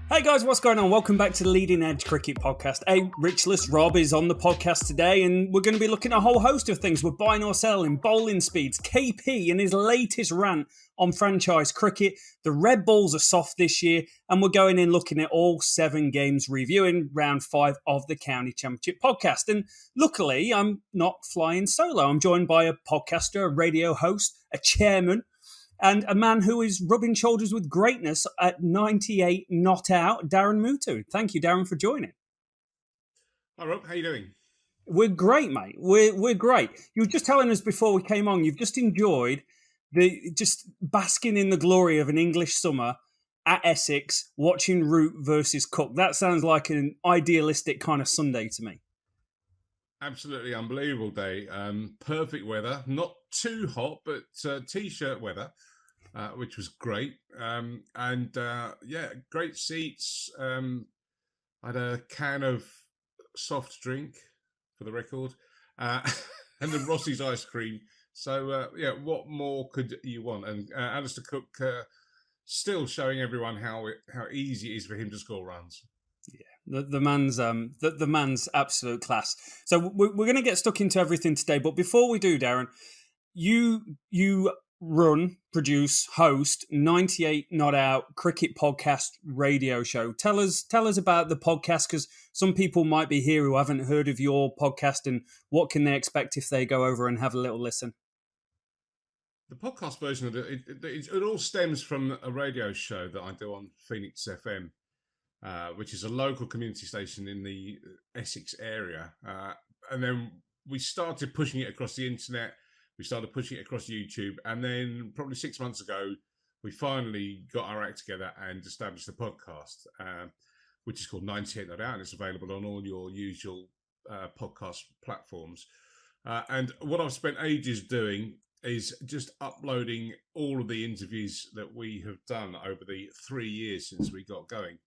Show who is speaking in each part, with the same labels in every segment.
Speaker 1: Hey guys, what's going on? Welcome back to the Leading Edge Cricket Podcast. Richless Rob is on the podcast today, and we're going to be looking at a whole host of things. We're buying or selling, bowling speeds, KP and his latest rant on franchise cricket. The red balls are soft this year, and we're going in looking at all 7 games, reviewing round 5 of the County Championship podcast. And luckily, I'm not flying solo. I'm joined by a podcaster, a radio host, a chairman, and a man who is rubbing shoulders with greatness at 98 not out, Daren Mootoo. Thank you, Daren, for joining.
Speaker 2: Hi, Rob. How you doing?
Speaker 1: We're great, mate. We're great. You were just telling us before we came on, you've just enjoyed just basking in the glory of an English summer at Essex, watching Root versus Cook. That sounds like an idealistic kind of Sunday to me.
Speaker 2: Absolutely unbelievable day. Perfect weather. Not too hot, but t-shirt weather, which was great. Great seats. I had a can of soft drink, for the record, and the Rossi's ice cream. So, what more could you want? And Alastair Cook still showing everyone how easy it is for him to score runs.
Speaker 1: Yeah, the man's absolute class. So we're going to get stuck into everything today. But before we do, Daren, you run, produce, host 98 Not Out cricket podcast radio show. Tell us about the podcast, because some people might be here who haven't heard of your podcast, and what can they expect if they go over and have a little listen?
Speaker 2: The podcast version of it all stems from a radio show that I do on Phoenix FM. Which is a local community station in the Essex area. And then we started pushing it across the internet. We started pushing it across YouTube. And then probably 6 months ago, we finally got our act together and established the podcast, which is called 98 Not Out. And it's available on all your usual podcast platforms. And what I've spent ages doing is just uploading all of the interviews that we have done over the 3 years since we got going.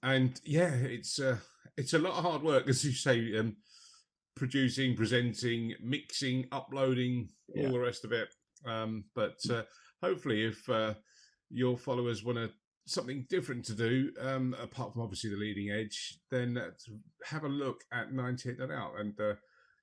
Speaker 2: It's a lot of hard work, as you say, producing, presenting, mixing, uploading, all the rest of it. But hopefully, if your followers want something different to do, apart from obviously the Leading Edge, then have a look at 98 Not Out, and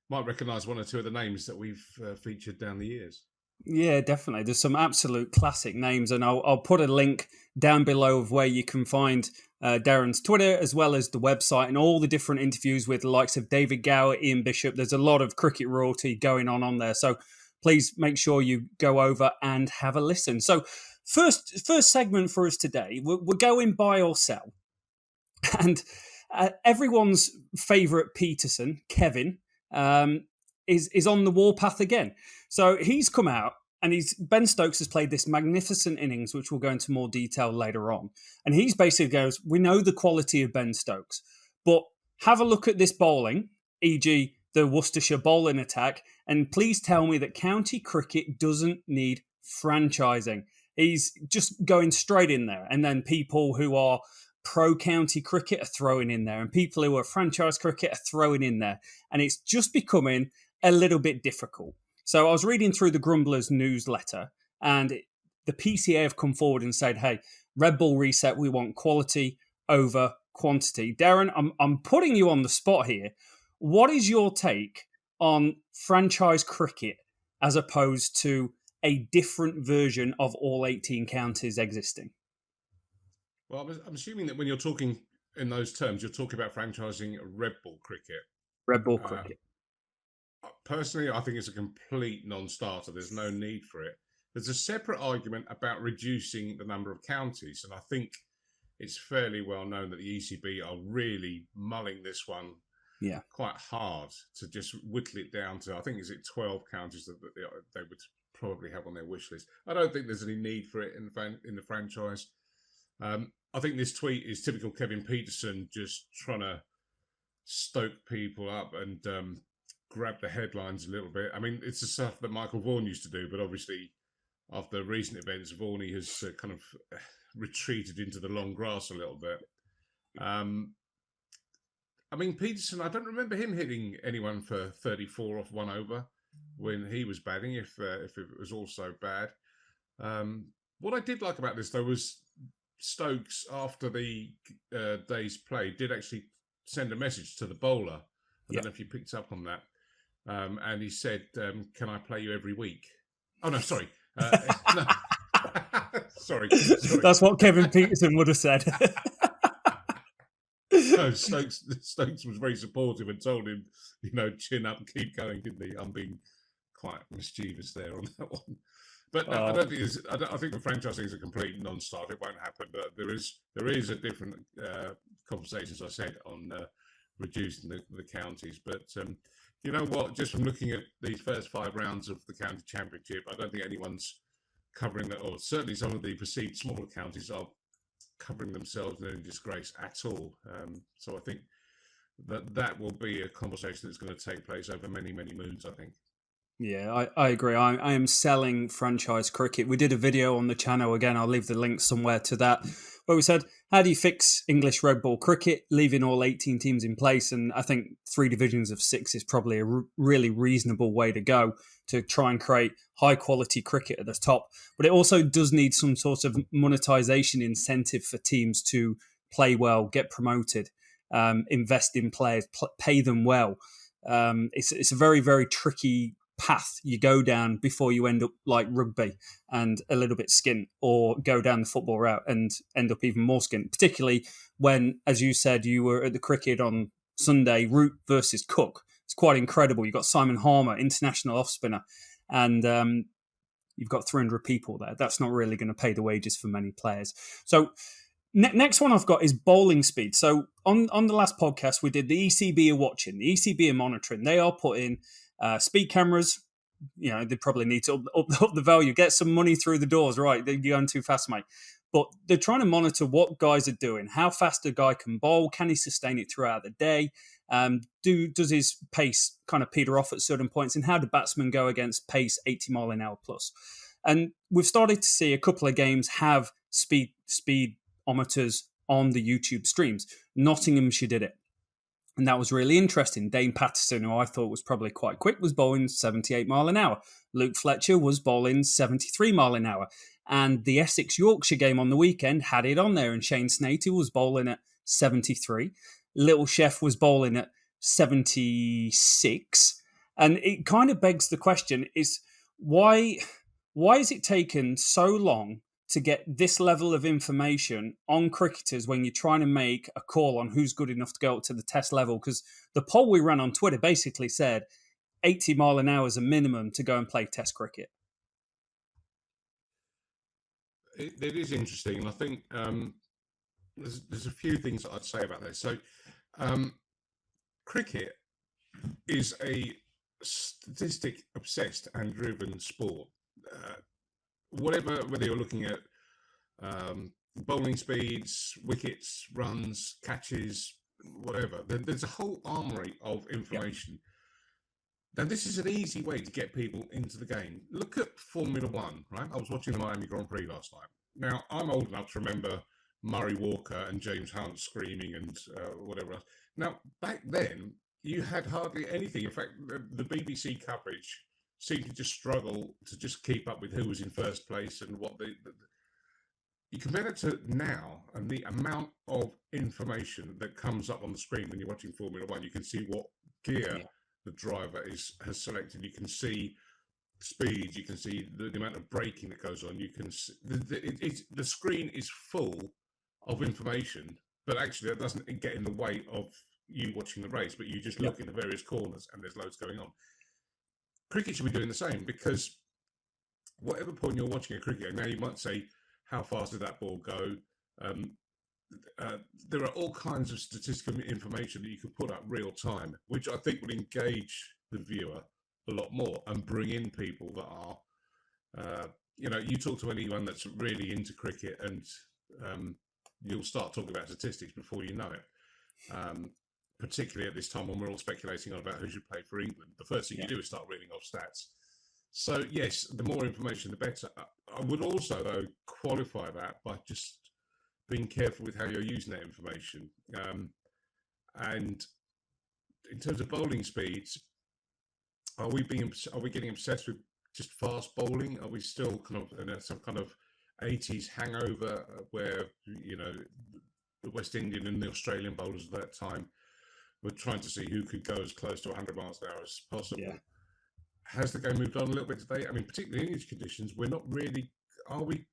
Speaker 2: might recognise one or two of the names that we've featured down the years.
Speaker 1: Yeah, definitely. There's some absolute classic names, and I'll put a link down below of where you can find Daren's Twitter, as well as the website and all the different interviews with the likes of David Gower, Ian Bishop. There's a lot of cricket royalty going on there. So please make sure you go over and have a listen. So first segment for us today, we're going buy or sell. And everyone's favourite Peterson, Kevin, is on the warpath again. So he's come out, and Ben Stokes has played this magnificent innings, which we'll go into more detail later on. And he's basically goes, we know the quality of Ben Stokes, but have a look at this bowling, e.g. the Worcestershire bowling attack, and please tell me that county cricket doesn't need franchising. He's just going straight in there. And then people who are pro-county cricket are throwing in there, and people who are franchise cricket are throwing in there. And it's just becoming a little bit difficult. So I was reading through the Grumblers newsletter, and the PCA have come forward and said, hey, Red Bull reset, we want quality over quantity. Daren, I'm putting you on the spot here. What is your take on franchise cricket as opposed to a different version of all 18 counties existing?
Speaker 2: Well, I'm assuming that when you're talking in those terms, you're talking about franchising Red Bull cricket.
Speaker 1: Red Bull cricket.
Speaker 2: Personally, I think it's a complete non-starter. There's no need for it. There's a separate argument about reducing the number of counties, and I think it's fairly well known that the ECB are really mulling this one quite hard to just whittle it down to, I think, is it 12 counties that they would probably have on their wish list. I don't think there's any need for it in the franchise. I think this tweet is typical Kevin Peterson, just trying to stoke people up and grab the headlines a little bit. I mean, it's the stuff that Michael Vaughan used to do, but obviously after recent events, Vaughan has kind of retreated into the long grass a little bit. I mean, Peterson, I don't remember him hitting anyone for 34 off 1 over when he was batting, if it was all so bad. What I did like about this, though, was Stokes, after the day's play, did actually send a message to the bowler. I don't know if you picked up on that. And he said, "Can I play you every week?" Oh no, sorry. No. sorry.
Speaker 1: That's what Kevin Peterson would have said.
Speaker 2: No, Stokes was very supportive and told him, chin up, keep going, didn't he? I'm being quite mischievous there on that one. But I don't think I think the franchise thing is a complete non-starter. It won't happen. But there is a different conversation, as I said, on reducing the counties. But you know what? Just from looking at these first 5 rounds of the county championship, I don't think anyone's covering that, or certainly some of the perceived smaller counties are covering themselves in any disgrace at all. So I think that will be a conversation that's going to take place over many, many moons, I think.
Speaker 1: Yeah, I agree. I am selling franchise cricket. We did a video on the channel. Again, I'll leave the link somewhere to that, where we said, how do you fix English red ball cricket, leaving all 18 teams in place? And I think 3 divisions of 6 is probably a really reasonable way to go to try and create high quality cricket at the top. But it also does need some sort of monetization incentive for teams to play well, get promoted, invest in players, pay them well. It's a very, very tricky path you go down before you end up like rugby and a little bit skint, or go down the football route and end up even more skint, particularly when, as you said, you were at the cricket on Sunday, Root versus Cook. It's quite incredible. You've got Simon Harmer, international off spinner, and you've got 300 people there. That's not really going to pay the wages for many players. So next one I've got is bowling speed. So on the last podcast, we did the ECB are watching, the ECB are monitoring. They are putting speed cameras. They probably need to up the value, get some money through the doors. Right, you're going too fast, mate. But they're trying to monitor what guys are doing, how fast a guy can bowl, can he sustain it throughout the day, does his pace kind of peter off at certain points, and how do batsmen go against pace 80 mile an hour plus. And we've started to see a couple of games have speedometers on the YouTube streams. Nottinghamshire did it, and that was really interesting. Dane Patterson, who I thought was probably quite quick, was bowling 78 mile an hour. Luke Fletcher was bowling 73 mile an hour. And the Essex Yorkshire game on the weekend had it on there, and Shane Snaty was bowling at 73. Little Chef was bowling at 76. And it kind of begs the question is, why is it taken so long to get this level of information on cricketers when you're trying to make a call on who's good enough to go up to the test level? Because the poll we ran on Twitter basically said 80 mile an hour is a minimum to go and play test cricket.
Speaker 2: It is interesting, and I think there's a few things that I'd say about this. So cricket is a statistic obsessed and driven sport. Whether you're looking at bowling speeds, wickets, runs, catches, whatever, there's a whole armory of information. Now, this is an easy way to get people into the game. Look at Formula One, right? I was watching the Miami Grand Prix last night. Now, I'm old enough to remember Murray Walker and James Hunt screaming and whatever else. Now, back then, you had hardly anything. In fact, the BBC coverage seemed to just struggle to just keep up with who was in first place and what you compare that to now, and the amount of information that comes up on the screen when you're watching Formula One. You can see what gear the driver has selected. You can see speeds. You can see the amount of braking that goes on. You can see, the screen is full of information, but actually that doesn't get in the way of you watching the race. But you just look in the various corners, and there's loads going on. Cricket should be doing the same, because whatever point you're watching a cricket game, now you might say, how fast did that ball go? There are all kinds of statistical information that you can put up real time, which I think will engage the viewer a lot more and bring in people that are, you talk to anyone that's really into cricket, and you'll start talking about statistics before you know it. Particularly at this time when we're all speculating on about who should play for England. The first thing you do is start reading off stats. So yes, the more information, the better. I would also, though, qualify that by just being careful with how you're using that information. And in terms of bowling speeds, are we getting obsessed with just fast bowling? Are we still kind of in some kind of 80s hangover where, the West Indian and the Australian bowlers at that time were trying to see who could go as close to 100 miles an hour as possible.
Speaker 1: Yeah.
Speaker 2: Has the game moved on a little bit today? I mean, particularly in English conditions, are we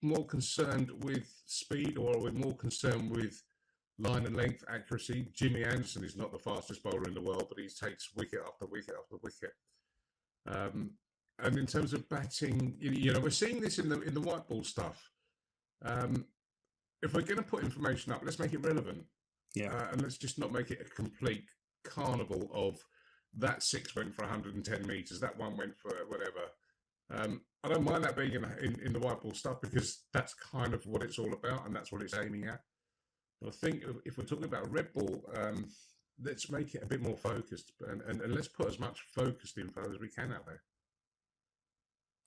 Speaker 2: more concerned with speed, or are we more concerned with line and length accuracy? Jimmy Anderson is not the fastest bowler in the world, but he takes wicket after wicket after wicket. And in terms of batting, we're seeing this in the white ball stuff. If we're going to put information up, let's make it relevant.
Speaker 1: Yeah.
Speaker 2: And let's just not make it a complete carnival of that 6 went for 110 metres, that one went for whatever. I don't mind that being in the white ball stuff, because that's kind of what it's all about and that's what it's aiming at. But I think if we're talking about red ball, let's make it a bit more focused and let's put as much focused info as we can out there.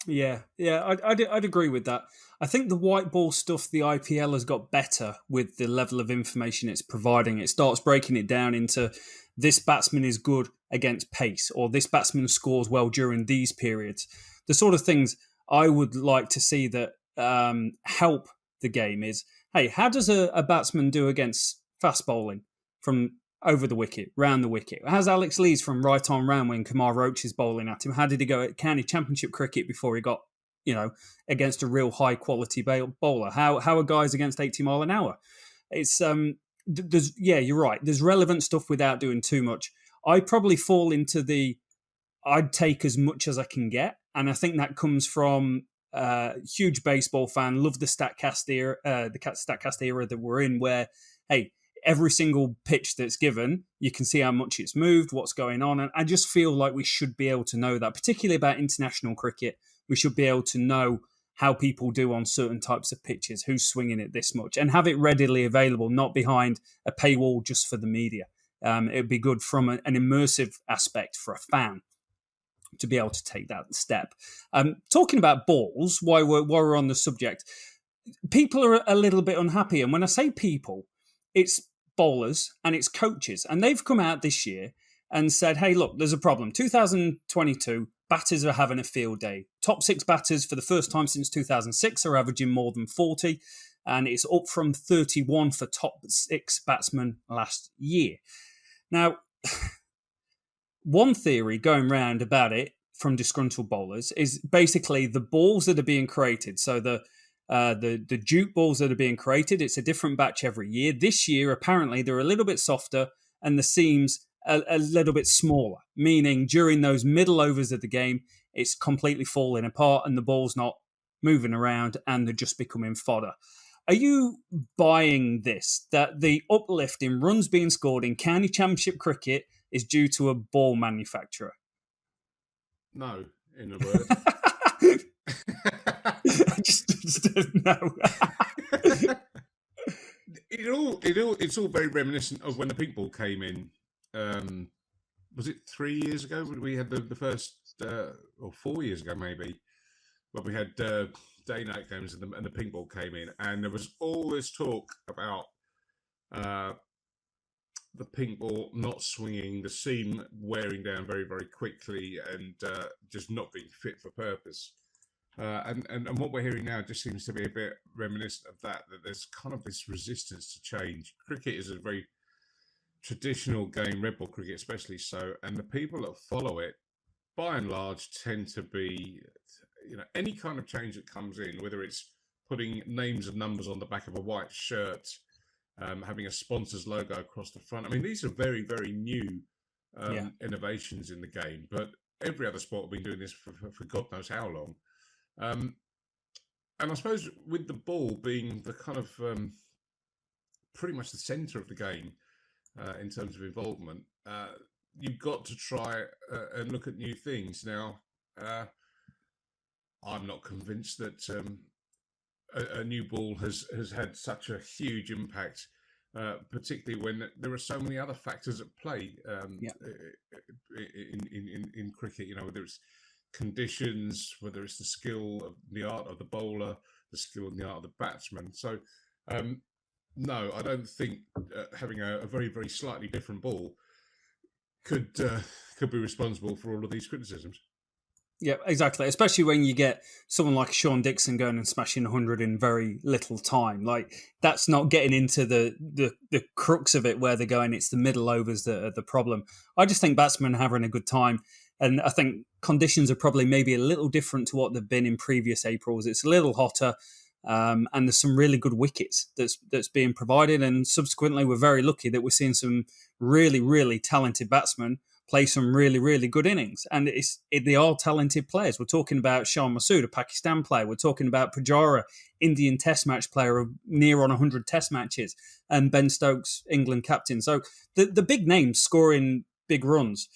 Speaker 1: Yeah, I'd agree with that. I think the white ball stuff, the IPL has got better with the level of information it's providing. It starts breaking it down into this batsman is good against pace, or this batsman scores well during these periods. The sort of things I would like to see that help the game is, hey, how does a batsman do against fast bowling from over the wicket, round the wicket? How's Alex Lees from right on round when Kamar Roach is bowling at him? How did he go at county championship cricket before he got, against a real high quality bowler? How are guys against 80 mile an hour? It's you're right. There's relevant stuff without doing too much. I probably fall into I'd take as much as I can get, and I think that comes from huge baseball fan. Love the Statcast era, that we're in, where hey, every single pitch that's given, you can see how much it's moved, what's going on. And I just feel like we should be able to know that, particularly about international cricket. We should be able to know how people do on certain types of pitches, who's swinging it this much, and have it readily available, not behind a paywall just for the media. It'd be good from an immersive aspect for a fan to be able to take that step. Talking about balls, while we're on the subject, people are a little bit unhappy. And when I say people, it's bowlers and it's coaches. And they've come out this year and said, hey, look, there's a problem. 2022, batters are having a field day. Top 6 batters for the first time since 2006 are averaging more than 40. And it's up from 31 for top 6 batsmen last year. Now, one theory going round about it from disgruntled bowlers is basically the balls that are being created. So the Duke balls that are being created, it's a different batch every year. This year, apparently, they're a little bit softer and the seams a little bit smaller, meaning during those middle overs of the game, it's completely falling apart and the ball's not moving around and they're just becoming fodder. Are you buying this, that the uplift in runs being scored in county championship cricket is due to a ball manufacturer?
Speaker 2: No, in a word.
Speaker 1: I just don't know.
Speaker 2: It's all very reminiscent of when the pink ball came in. Was it 3 years ago? We had the first, or 4 years ago maybe, when we had day-night games and the pink ball came in, and there was all this talk about the pink ball not swinging, the seam wearing down very, very quickly, and just not being fit for purpose. And what we're hearing now just seems to be a bit reminiscent of that there's kind of this resistance to change. Cricket is a very traditional game, red ball cricket especially so, and the people that follow it, by and large, tend to be, any kind of change that comes in, whether it's putting names and numbers on the back of a white shirt, having a sponsor's logo across the front. I mean, these are very, very new innovations in the game, but every other sport have been doing this for God knows how long. And I suppose with the ball being the kind of pretty much the centre of the game in terms of involvement, you've got to try and look at new things. Now, I'm not convinced that a new ball has had such a huge impact, particularly when there are so many other factors at play in cricket. Whether it's conditions, whether it's the skill of the art of the bowler, the skill and the art of the batsman. So, no, I don't think having a very, very slightly different ball could be responsible for all of these criticisms.
Speaker 1: Yeah, exactly. Especially when you get someone like Sean Dickson going and smashing 100 in very little time. Like, that's not getting into the crux of it where they're going. It's the middle overs that are the problem. I just think batsmen are having a good time. And I think conditions are probably maybe a little different to what they've been in previous Aprils. It's a little hotter. And there's some really good wickets that's being provided. And subsequently, we're very lucky that we're seeing some really, really talented batsmen play some really, really good innings. And they are talented players. We're talking about Shan Masood, a Pakistan player. We're talking about Pujara, Indian test match player of near on 100 test matches, and Ben Stokes, England captain. So the big names scoring big runs.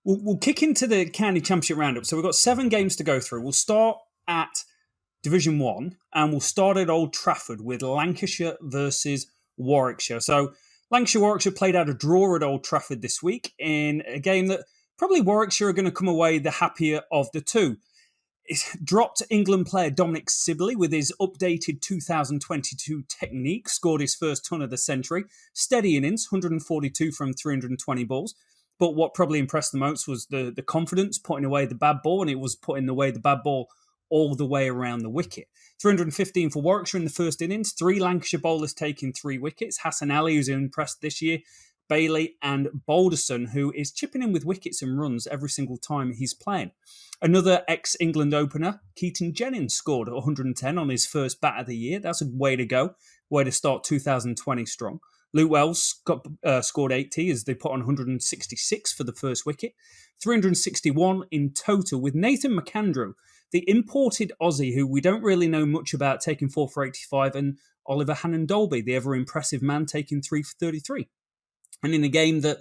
Speaker 1: We'll kick into the County Championship roundup. So we've got 7 games to go through. We'll start at Division 1, and we'll start at Old Trafford with Lancashire versus Warwickshire. So Lancashire-Warwickshire played out a draw at Old Trafford this week in a game that probably Warwickshire are going to come away the happier of the two. It's dropped England player Dominic Sibley with his updated 2022 technique, scored his first ton of the century. Steady innings, 142 from 320 balls. But what probably impressed the most was the confidence, putting away the bad ball, and it was putting away the bad ball all the way around the wicket. 315 for Warwickshire in the first innings. 3 Lancashire bowlers taking 3 wickets. Hassan Ali, who's impressed this year. Bailey and Balderson, who is chipping in with wickets and runs every single time he's playing. Another ex-England opener, Keaton Jennings, scored 110 on his first bat of the year. That's a way to go. Way to start 2020 strong. Luke Wells scored 80 as they put on 166 for the first wicket. 361 in total, with Nathan McAndrew, the imported Aussie, who we don't really know much about, taking 4 for 85, and Oliver Hannon-Dolby, the ever-impressive man, taking 3 for 33. And in a game that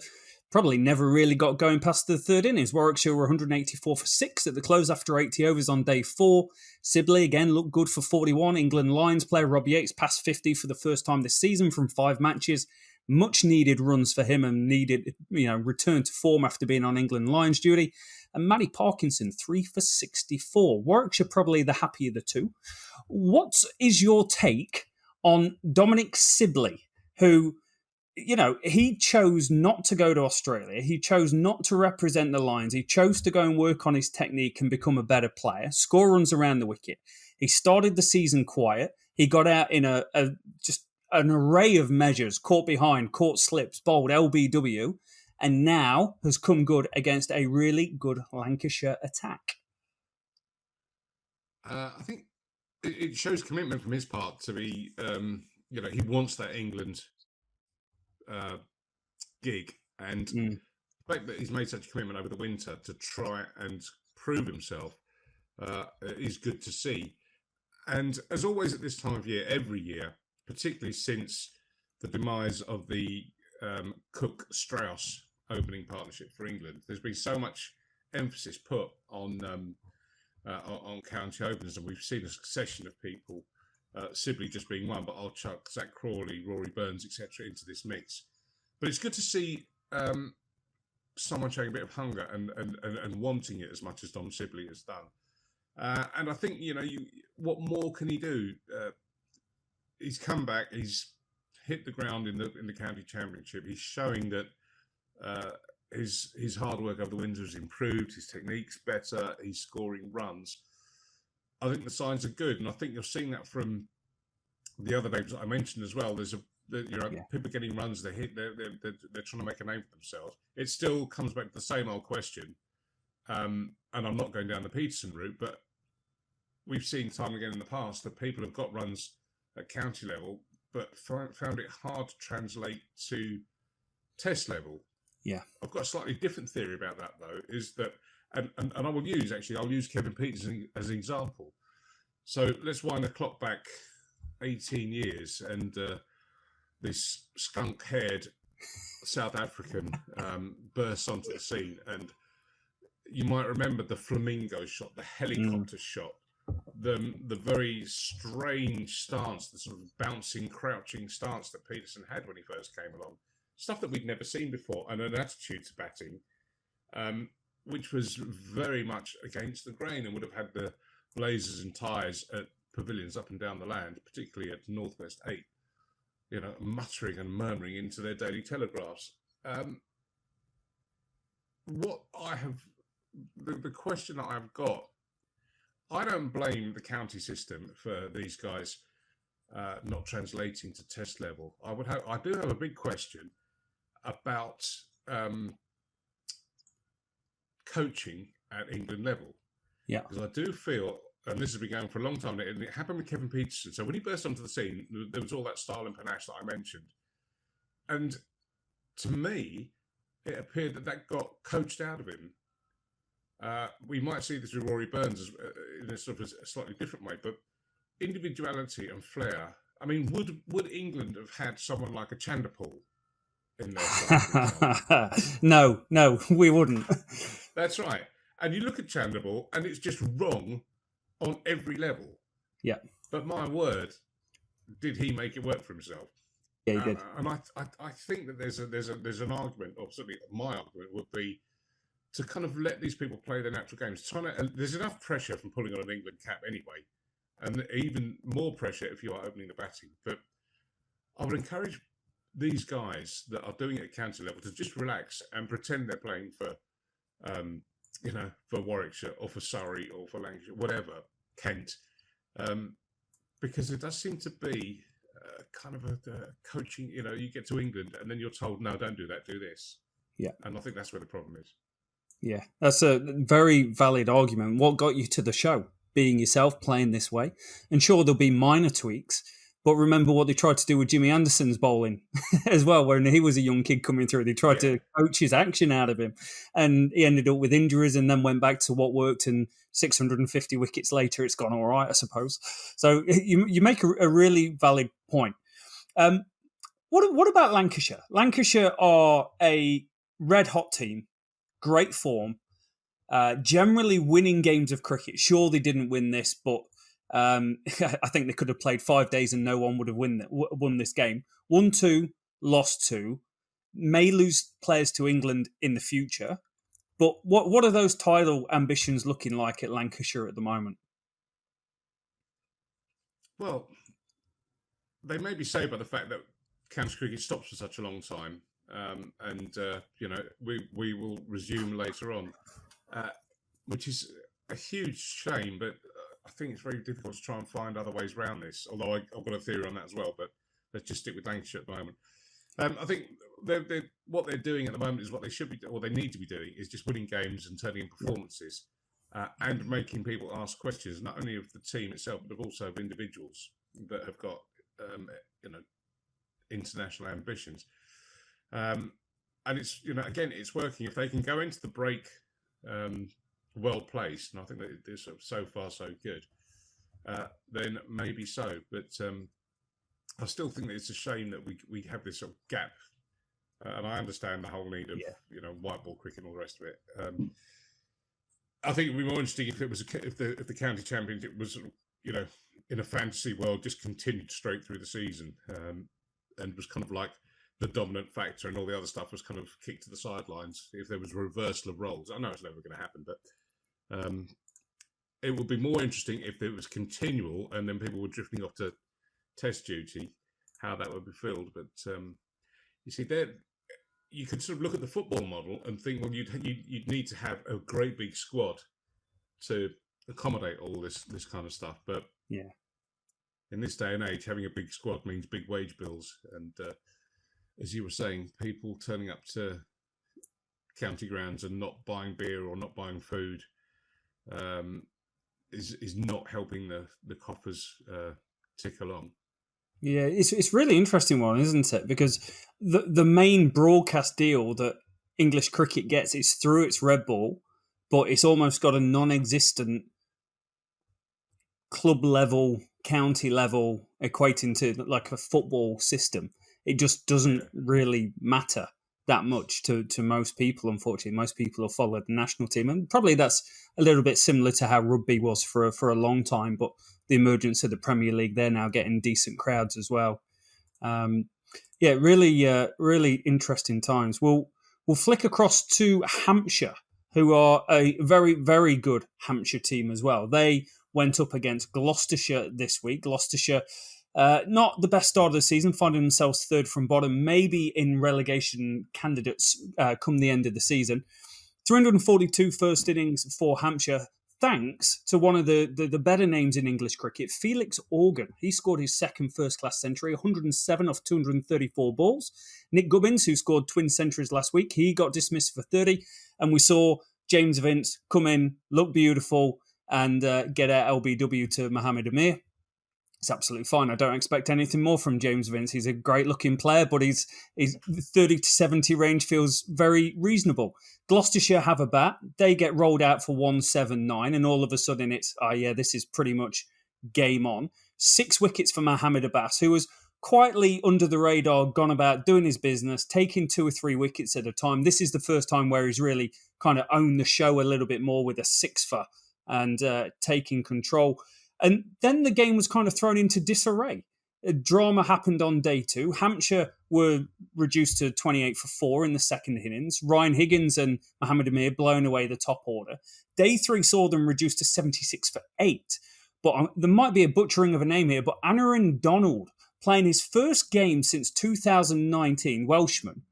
Speaker 1: probably never really got going past the third innings, Warwickshire were 184 for 6 at the close after 80 overs on day 4. Sibley, again, looked good for 41. England Lions player Rob Yates passed 50 for the first time this season from 5 matches. Much needed runs for him and needed, return to form after being on England Lions duty. And Matty Parkinson, 3 for 64. Warwickshire probably the happier of the two. What is your take on Dominic Sibley, who, he chose not to go to Australia. He chose not to represent the Lions. He chose to go and work on his technique and become a better player, score runs around the wicket. He started the season quiet. He got out in just an array of measures, caught behind, caught slips, bowled LBW, and now has come good against a really good Lancashire attack.
Speaker 2: I think it shows commitment from his part to be, he wants that England gig, and the fact that he's made such a commitment over the winter to try and prove himself is good to see. And as always at this time of year, every year, particularly since the demise of the Cook-Strauss opening partnership for England, there's been so much emphasis put on county openers, and we've seen a succession of people, Sibley just being one, but I'll chuck Zach Crawley, Rory Burns, etc. into this mix. But it's good to see someone showing a bit of hunger and wanting it as much as Dom Sibley has done. And I think, what more can he do? He's come back. He's hit the ground in the county championship. He's showing that his hard work over the winter has improved. His technique's better. He's scoring runs. I think the signs are good, and I think you're seeing that from the other names that I mentioned as well. There's people getting runs. They're trying to make a name for themselves. It still comes back to the same old question, and I'm not going down the Peterson route, but we've seen time again in the past that people have got runs at county level, but found it hard to translate to test level.
Speaker 1: Yeah,
Speaker 2: I've got a slightly different theory about that, though, is that, and I'll use Kevin Peterson as an example. So let's wind the clock back 18 years, and this skunk-haired South African bursts onto the scene, and you might remember the flamingo shot, the helicopter shot, the very strange stance, the sort of bouncing, crouching stance that Peterson had when he first came along. Stuff that we'd never seen before, and an attitude to batting, which was very much against the grain and would have had the blazers and ties at pavilions up and down the land, particularly at Northwest 8, muttering and murmuring into their daily telegraphs. What I have the question that I've got, I don't blame the county system for these guys not translating to test level. I do have a big question about coaching at England level.
Speaker 1: Yeah.
Speaker 2: Because I do feel, and this has been going for a long time, and it happened with Kevin Peterson. So when he burst onto the scene, there was all that style and panache that I mentioned. And to me, it appeared that got coached out of him. We might see this with Rory Burns in a sort of a slightly different way, but individuality and flair. I mean, would England have had someone like a Chanderpaul in their side?
Speaker 1: No, we wouldn't.
Speaker 2: That's right. And you look at Chanderpaul, and it's just wrong on every level.
Speaker 1: Yeah.
Speaker 2: But my word, did he make it work for himself?
Speaker 1: Yeah, he did.
Speaker 2: And I think that there's an argument, or certainly my argument would be to kind of let these people play their natural games. There's enough pressure from pulling on an England cap anyway, and even more pressure if you are opening the batting. But I would encourage these guys that are doing it at county level to just relax and pretend they're playing for, for Warwickshire or for Surrey or for Lancashire, whatever, Kent, because it does seem to be kind of a coaching. You get to England and then you're told, no, don't do that, do this.
Speaker 1: Yeah,
Speaker 2: and I think that's where the problem is.
Speaker 1: Yeah, that's a very valid argument. What got you to the show? Being yourself, playing this way. And sure, there'll be minor tweaks, but remember what they tried to do with Jimmy Anderson's bowling as well, when he was a young kid coming through. They tried to coach his action out of him, and he ended up with injuries and then went back to what worked, and 650 wickets later, it's gone all right, I suppose. So you make a really valid point. What about Lancashire? Lancashire are a red-hot team, great form, generally winning games of cricket. Sure, they didn't win this, but I think they could have played 5 days and no one would have won this game. 1-2, lost 2, may lose players to England in the future. But what are those title ambitions looking like at Lancashire at the moment?
Speaker 2: Well, they may be saved by the fact that county cricket stops for such a long time. We will resume later on, which is a huge shame, but I think it's very difficult to try and find other ways around this, although I've got a theory on that as well, but let's just stick with Lancashire at the moment. I think what they're doing at the moment is what they should be, or they need to be doing, is just winning games and turning in performances and making people ask questions, not only of the team itself, but also of individuals that have got, international ambitions. And it's, again, it's working. If they can go into the break well placed, and I think that it is so far so good, then maybe so. But I still think that it's a shame that we have this sort of gap. And I understand the whole need of white ball cricket and all the rest of it. I think it would be more interesting if it was if the county championship was in a fantasy world just continued straight through the season and was kind of like the dominant factor, and all the other stuff was kind of kicked to the sidelines. If there was a reversal of roles, I know it's never going to happen, but it would be more interesting if it was continual, and then people were drifting off to test duty, how that would be filled. But you see, there you could sort of look at the football model and think, well, you'd need to have a great big squad to accommodate all this kind of stuff. But
Speaker 1: yeah, in
Speaker 2: this day and age, having a big squad means big wage bills, and as you were saying, people turning up to county grounds and not buying beer or not buying food is not helping the coffers tick along.
Speaker 1: Yeah, it's really interesting one, isn't it? Because the main broadcast deal that English cricket gets is through its red ball, but it's almost got a non-existent club level, county level, equating to like a football system. It just doesn't really matter that much to most people, unfortunately. Most people have followed the national team, and probably that's a little bit similar to how rugby was for a long time, but the emergence of the Premier League, they're now getting decent crowds as well. Really interesting times. We'll flick across to Hampshire, who are a very, very good Hampshire team as well. They went up against Gloucestershire this week. Gloucestershire, not the best start of the season, finding themselves third from bottom, maybe in relegation candidates come the end of the season. 342 first innings for Hampshire, thanks to one of the better names in English cricket, Felix Organ. He scored his second first-class century, 107 off 234 balls. Nick Gubbins, who scored twin centuries last week, he got dismissed for 30. And we saw James Vince come in, look beautiful, and get out LBW to Mohamed Amir. It's absolutely fine. I don't expect anything more from James Vince. He's a great-looking player, but his 30 to 70 range feels very reasonable. Gloucestershire have a bat. They get rolled out for 179, and all of a sudden it's, this is pretty much game on. 6 wickets for Mohamed Abbas, who was quietly under the radar, gone about doing his business, taking 2 or 3 wickets at a time. This is the first time where he's really kind of owned the show a little bit more with a 6-for and taking control. And then the game was kind of thrown into disarray. A drama happened on day 2. Hampshire were reduced to 28 for 4 in the second innings. Ryan Higgins and Mohamed Amir blown away the top order. Day 3 saw them reduced to 76 for 8. But there might be a butchering of a name here, but Aaron Donald, playing his first game since 2019, Welshman,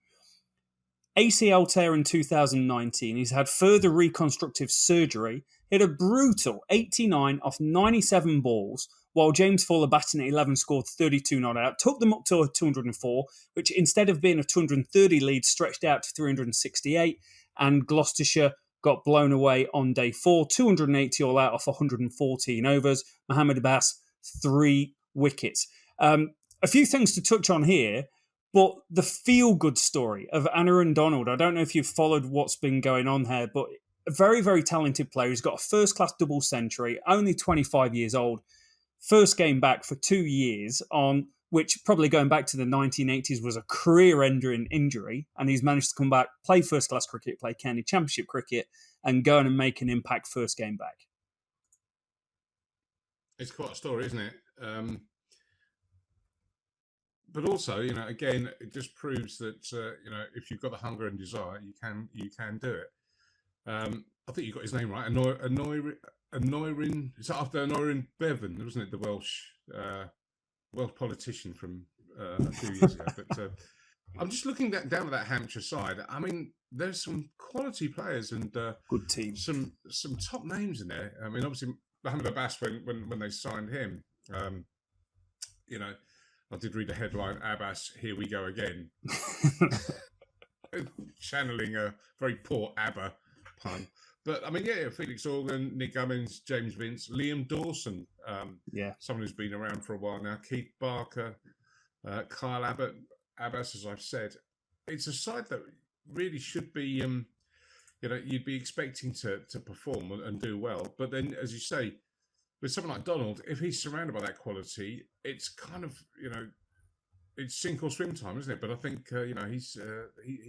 Speaker 1: ACL tear in 2019. He's had further reconstructive surgery. Hit a brutal 89 off 97 balls, while James Fuller batting at 11 scored 32 not out. Took them up to a 204, which instead of being a 230 lead, stretched out to 368. And Gloucestershire got blown away on day 4, 280 all out off 114 overs. Mohamed Abbas, 3 wickets. A few things to touch on here. But the feel-good story of Aaron Donald, I don't know if you've followed what's been going on here, but a very, very talented player. He's got a first-class double century, only 25 years old. First game back for 2 years, on which probably going back to the 1980s was a career-ending injury. And he's managed to come back, play first-class cricket, play county championship cricket, and go on and make an impact first game back.
Speaker 2: It's quite a story, isn't it? But also, again, it just proves that if you've got the hunger and desire, you can do it. I think you got his name right. Anoirin. It's after Anoirin Bevan, wasn't it? The Welsh politician from a few years ago. But I'm just looking down at that Hampshire side. I mean, there's some quality players and
Speaker 1: good team.
Speaker 2: Some top names in there. I mean, obviously Mohamed Abbas when they signed him. I did read the headline, Abbas, here we go again. Channeling a very poor ABBA pun. But, I mean, Felix Organ, Nick Gubbins, James Vince, Liam Dawson, someone who's been around for a while now, Keith Barker, Kyle Abbas, as I've said. It's a side that really should be, you'd be expecting to perform and do well. But then, as you say, with someone like Donald, if he's surrounded by that quality, it's kind of, it's sink or swim time, isn't it? But I think, he's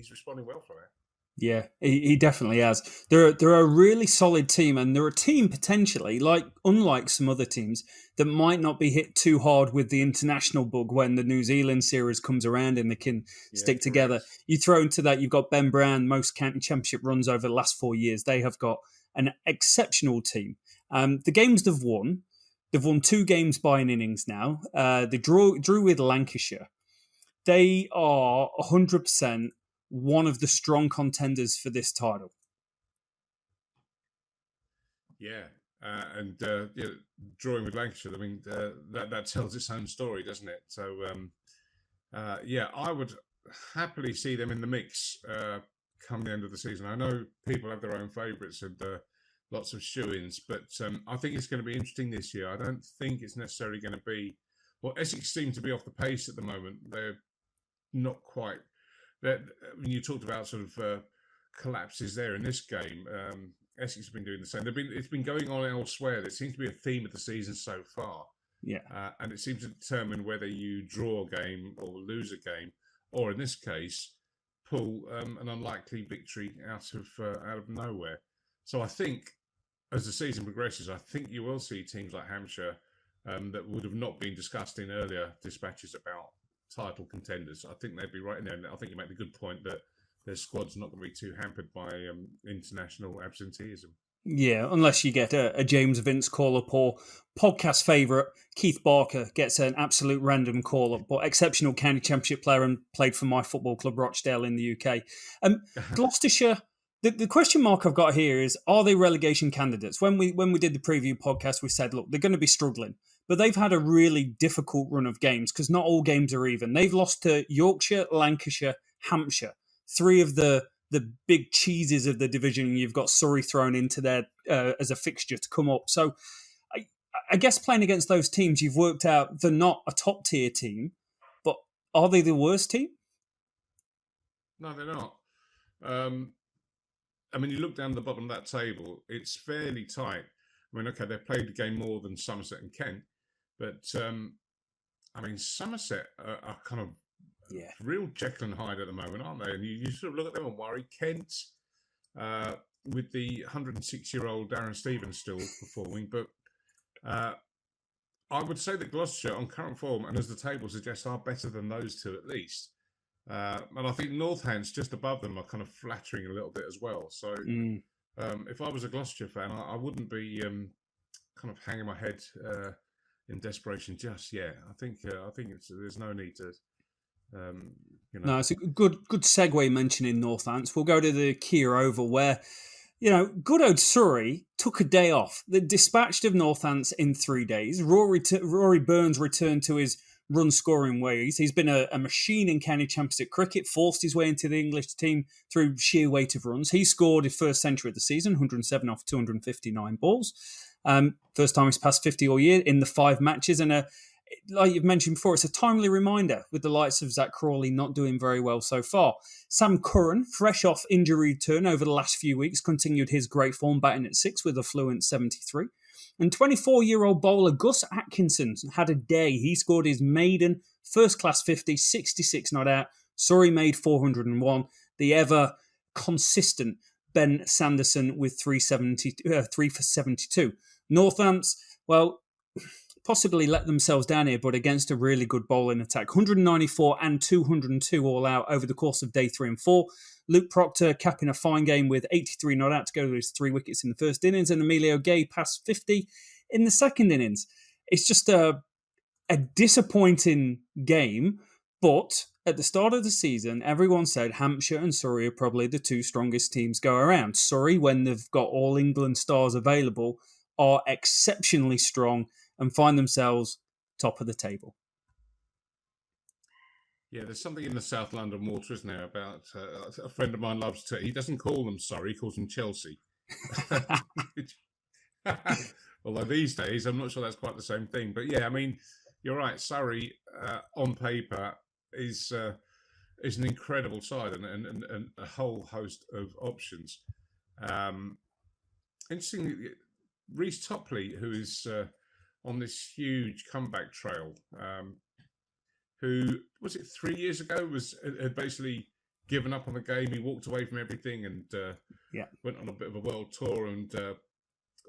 Speaker 2: responding well for that.
Speaker 1: Yeah, he definitely has. They're a really solid team, and they're a team potentially, unlike some other teams, that might not be hit too hard with the international bug when the New Zealand series comes around and they can stick together. You throw into that, you've got Ben Brown, most county championship runs over the last 4 years. They have got an exceptional team. The games they've won 2 games by an innings now. They drew with Lancashire. They are 100% one of the strong contenders for this title.
Speaker 2: Yeah, and drawing with Lancashire, I mean, that tells its own story, doesn't it? So, I would happily see them in the mix come the end of the season. I know people have their own favourites and lots of shoe-ins, but I think it's going to be interesting this year. I don't think it's necessarily going to be... Well, Essex seem to be off the pace at the moment. They're not quite... When you talked about sort of collapses there in this game, Essex have been doing the same. It's been going on elsewhere. There seems to be a theme of the season so far.
Speaker 1: Yeah.
Speaker 2: And it seems to determine whether you draw a game or lose a game, or in this case, pull an unlikely victory out of nowhere. So I think as the season progresses, I think you will see teams like Hampshire that would have not been discussed in earlier dispatches about title contenders. I think they'd be right in there. And I think you make the good point that their squad's not going to be too hampered by international absenteeism.
Speaker 1: Yeah, unless you get a James Vince call-up or podcast favourite Keith Barker gets an absolute random call-up, but exceptional county championship player and played for my football club Rochdale in the UK. Gloucestershire The question mark I've got here is: are they relegation candidates? When we did the preview podcast, we said, look, they're going to be struggling, but they've had a really difficult run of games because not all games are even. They've lost to Yorkshire, Lancashire, Hampshire, three of the big cheeses of the division. You've got Surrey thrown into there as a fixture to come up. So I guess playing against those teams, you've worked out they're not a top tier team, but are they the worst team?
Speaker 2: No, they're not. I mean, you look down the bottom of that table, it's fairly tight. I mean, okay, they've played the game more than Somerset and Kent, but I mean, Somerset are kind of real Jekyll and Hyde at the moment, aren't they? And you sort of look at them and worry. Kent, with the 106-year-old Darren Stevens still performing, but I would say that Gloucestershire, on current form, and as the table suggests, are better than those two at least. And I think Northants just above them are kind of flattering a little bit as well. So if I was a Gloucestershire fan, I wouldn't be kind of hanging my head in desperation just yet. I think there's no need to.
Speaker 1: No, it's a good segue mentioning Northants. We'll go to the Kia Oval where, good old Surrey took a day off. They dispatched of Northants in 3 days. Rory Burns returned to his run-scoring ways. He's been a machine in county championship cricket, forced his way into the English team through sheer weight of runs. He scored his first century of the season, 107 off 259 balls. First time he's passed 50 all year in the 5 matches. And like you've mentioned before, it's a timely reminder with the likes of Zach Crawley not doing very well so far. Sam Curran, fresh off injury return over the last few weeks, continued his great form, batting at 6 with a fluent 73. And 24-year-old bowler Gus Atkinson had a day. He scored his maiden first-class 50, 66 not out. Surrey made 401. The ever-consistent Ben Sanderson with 3 for 72. Northants, well, possibly let themselves down here, but against a really good bowling attack. 194 and 202 all out over the course of day 3 and 4. Luke Proctor capping a fine game with 83 not out to go with his 3 wickets in the first innings, and Emilio Gay passed 50 in the second innings. It's just a disappointing game, but at the start of the season, everyone said Hampshire and Surrey are probably the 2 strongest teams go around. Surrey, when they've got all England stars available, are exceptionally strong and find themselves top of the table.
Speaker 2: Yeah, there's something in the South London water, isn't there, about a friend of mine loves to... He doesn't call them Surrey, he calls them Chelsea. Although these days, I'm not sure that's quite the same thing. But yeah, I mean, you're right. Surrey, on paper, is an incredible side and a whole host of options. Interestingly, Reece Topley, who is on this huge comeback trail, who, was it 3 years ago, had basically given up on the game. He walked away from everything and went on a bit of a world tour and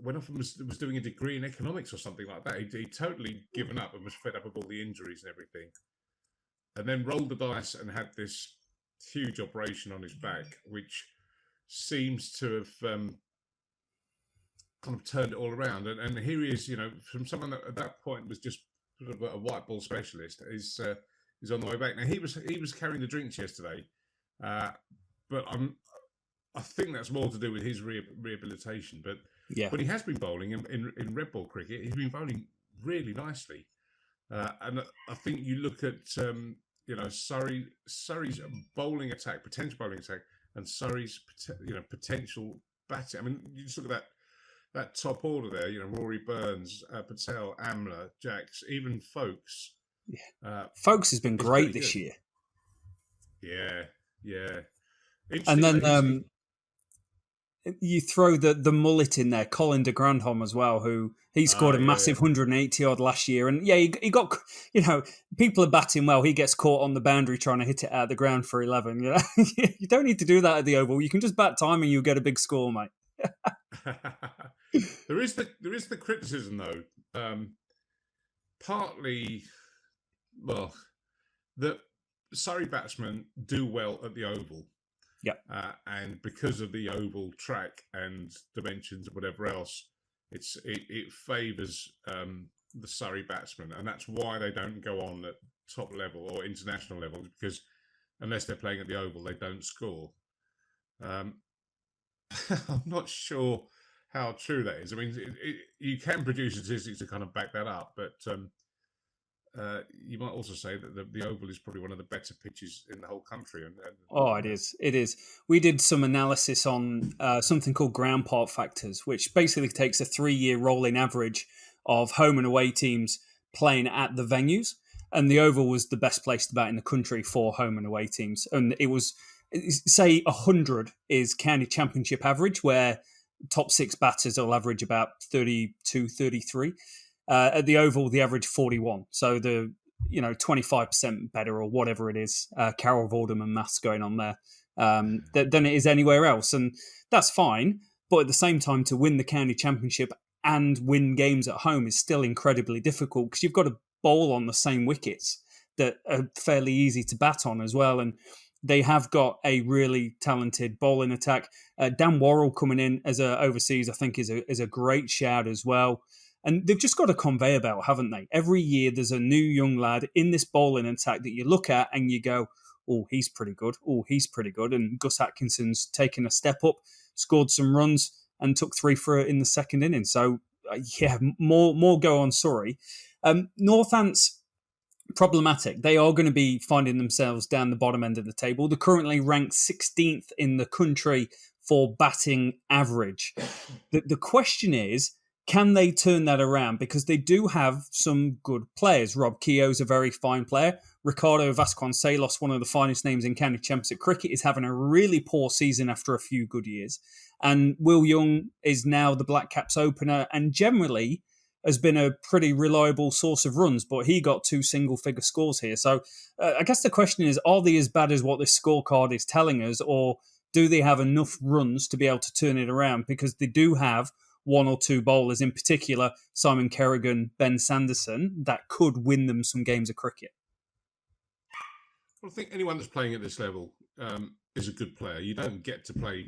Speaker 2: went off and was doing a degree in economics or something like that. He'd totally given up and was fed up with all the injuries and everything. And then rolled the dice and had this huge operation on his back, which seems to have kind of turned it all around. And here he is, from someone that at that point was just sort of a white ball specialist, is on the way back. Now he was carrying the drinks yesterday, but I think that's more to do with his rehabilitation. But when he has been bowling in red ball cricket, he's been bowling really nicely. And I think you look at Surrey's bowling attack, potential bowling attack, and Surrey's potential batting. I mean, you just look at that top order there. Rory Burns, Patel, Amla, Jacks, even Folkes.
Speaker 1: Folkes has been great this year.
Speaker 2: Yeah.
Speaker 1: And then you throw the mullet in there, Colin de Grandhomme as well, who he scored a massive 180 odd last year. And he got, people are batting well. He gets caught on the boundary trying to hit it out of the ground for 11. You don't need to do that at the Oval. You can just bat time and you'll get a big score, mate.
Speaker 2: There is the criticism though, partly, well, that Surrey batsmen do well at the Oval. And because of the Oval track and dimensions and whatever else, it favours the Surrey batsmen, and that's why they don't go on at top level or international level, because unless they're playing at the Oval, they don't score. I'm not sure how true that is. I mean, you can produce statistics to kind of back that up, but you might also say that the Oval is probably one of the better pitches in the whole country.
Speaker 1: Oh, it is. It is. We did some analysis on something called ground part factors, which basically takes a 3-year rolling average of home and away teams playing at the venues. And the Oval was the best place to bat in the country for home and away teams. And it was, say, 100 is county championship average, where top 6 batters will average about 32, 33. At the Oval, the average 41. So 25% better or whatever it is, Carol Vorderman maths going on there, than it is anywhere else. And that's fine. But at the same time, to win the county championship and win games at home is still incredibly difficult because you've got to bowl on the same wickets that are fairly easy to bat on as well. And they have got a really talented bowling attack. Dan Worrell coming in as a overseas, I think, is a great shout as well. And they've just got a conveyor belt, haven't they? Every year there's a new young lad in this bowling attack that you look at and you go, oh, he's pretty good. Oh, he's pretty good. And Gus Atkinson's taken a step up, scored some runs and took 3 for it in the second inning. So, more go on Surrey. Northants, problematic. They are going to be finding themselves down the bottom end of the table. They're currently ranked 16th in the country for batting average. The question is, can they turn that around? Because they do have some good players. Rob Keogh's a very fine player. Ricardo Vasconcelos, one of the finest names in county championship cricket, is having a really poor season after a few good years. And Will Young is now the Black Caps opener and generally has been a pretty reliable source of runs, but he got 2 single-figure scores here. So I guess the question is, are they as bad as what this scorecard is telling us, or do they have enough runs to be able to turn it around? Because they do have 1 or 2 bowlers, in particular, Simon Kerrigan, Ben Sanderson, that could win them some games of cricket.
Speaker 2: Well, I think anyone that's playing at this level is a good player. You don't get to play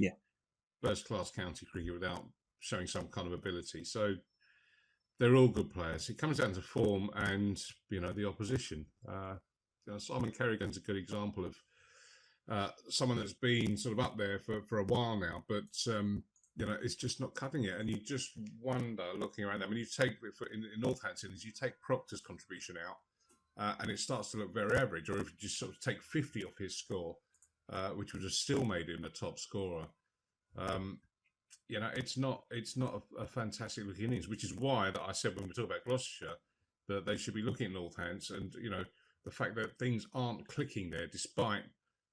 Speaker 2: first-class county cricket without showing some kind of ability. So they're all good players. It comes down to form and, the opposition. Simon Kerrigan's a good example of someone that's been sort of up there for a while now, but it's just not cutting it. And you just wonder, looking around them, and you take, in Northants, you take Proctor's contribution out, and it starts to look very average. Or if you just sort of take 50 off his score, which would have still made him the top scorer, it's not a fantastic looking innings, which is why that I said when we talk about Gloucestershire that they should be looking at Northants, and the fact that things aren't clicking there despite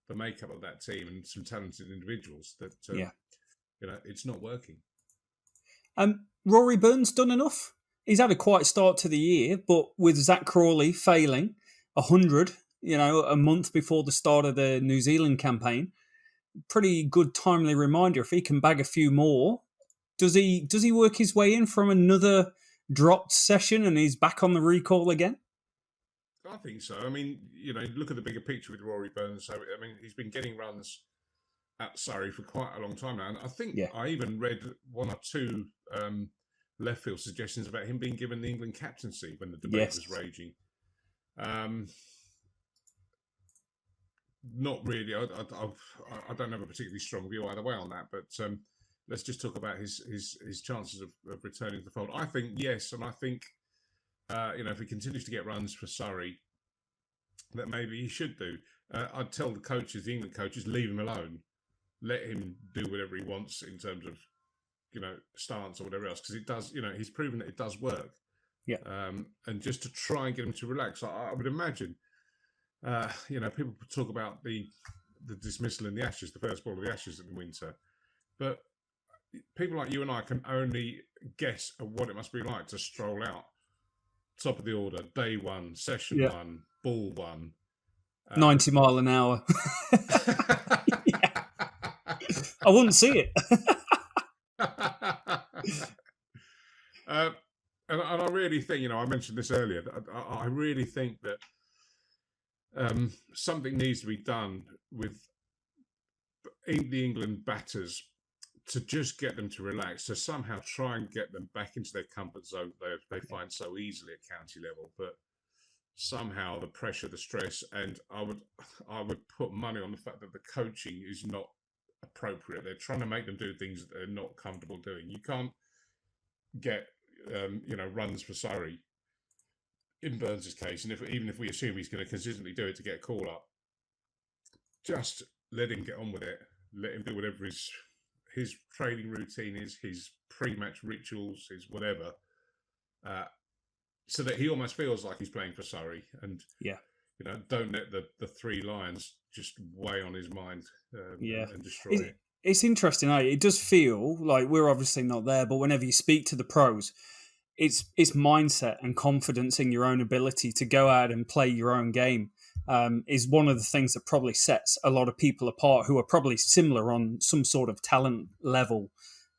Speaker 2: the makeup of that team and some talented individuals, that it's not working.
Speaker 1: Rory Burns done enough? He's had a quiet start to the year, but with Zach Crawley failing 100, a month before the start of the New Zealand campaign, pretty good timely reminder. If he can bag a few more, does he work his way in from another dropped session and he's back on the recall again?
Speaker 2: I think so. I mean, look at the bigger picture with Rory Burns. So, I mean, he's been getting runs at Surrey for quite a long time now. And I think I even read 1 or 2 left field suggestions about him being given the England captaincy when the debate was raging. Not really. I don't have a particularly strong view either way on that, but let's just talk about his chances of returning to the fold. I think yes, and I think if he continues to get runs for Surrey, that maybe he should do. I'd tell the England coaches, leave him alone, let him do whatever he wants in terms of stance or whatever else, because it does. He's proven that it does work.
Speaker 1: Yeah.
Speaker 2: And just to try and get him to relax, I would imagine. People talk about the dismissal in the Ashes, the first ball of the Ashes in the winter, but people like you and I can only guess at what it must be like to stroll out top of the order, day 1, session 1, ball 1,
Speaker 1: 90 mile an hour. I wouldn't see it.
Speaker 2: And I really think, I mentioned this earlier, I really think that something needs to be done with the England batters to just get them to relax, to somehow try and get them back into their comfort zone they find so easily at county level. But somehow the pressure, the stress, and I would put money on the fact that the coaching is not appropriate. They're trying to make them do things that they're not comfortable doing. You can't get runs for Surrey in Burns' case, and even if we assume he's going to consistently do it to get a call up, just let him get on with it. Let him do whatever his training routine is, his pre-match rituals, his whatever, so that he almost feels like he's playing for Surrey. And don't let the three lions just weigh on his mind and destroy it.
Speaker 1: It's interesting. It does feel like we're obviously not there, but whenever you speak to the pros, it's mindset and confidence in your own ability to go out and play your own game is one of the things that probably sets a lot of people apart who are probably similar on some sort of talent level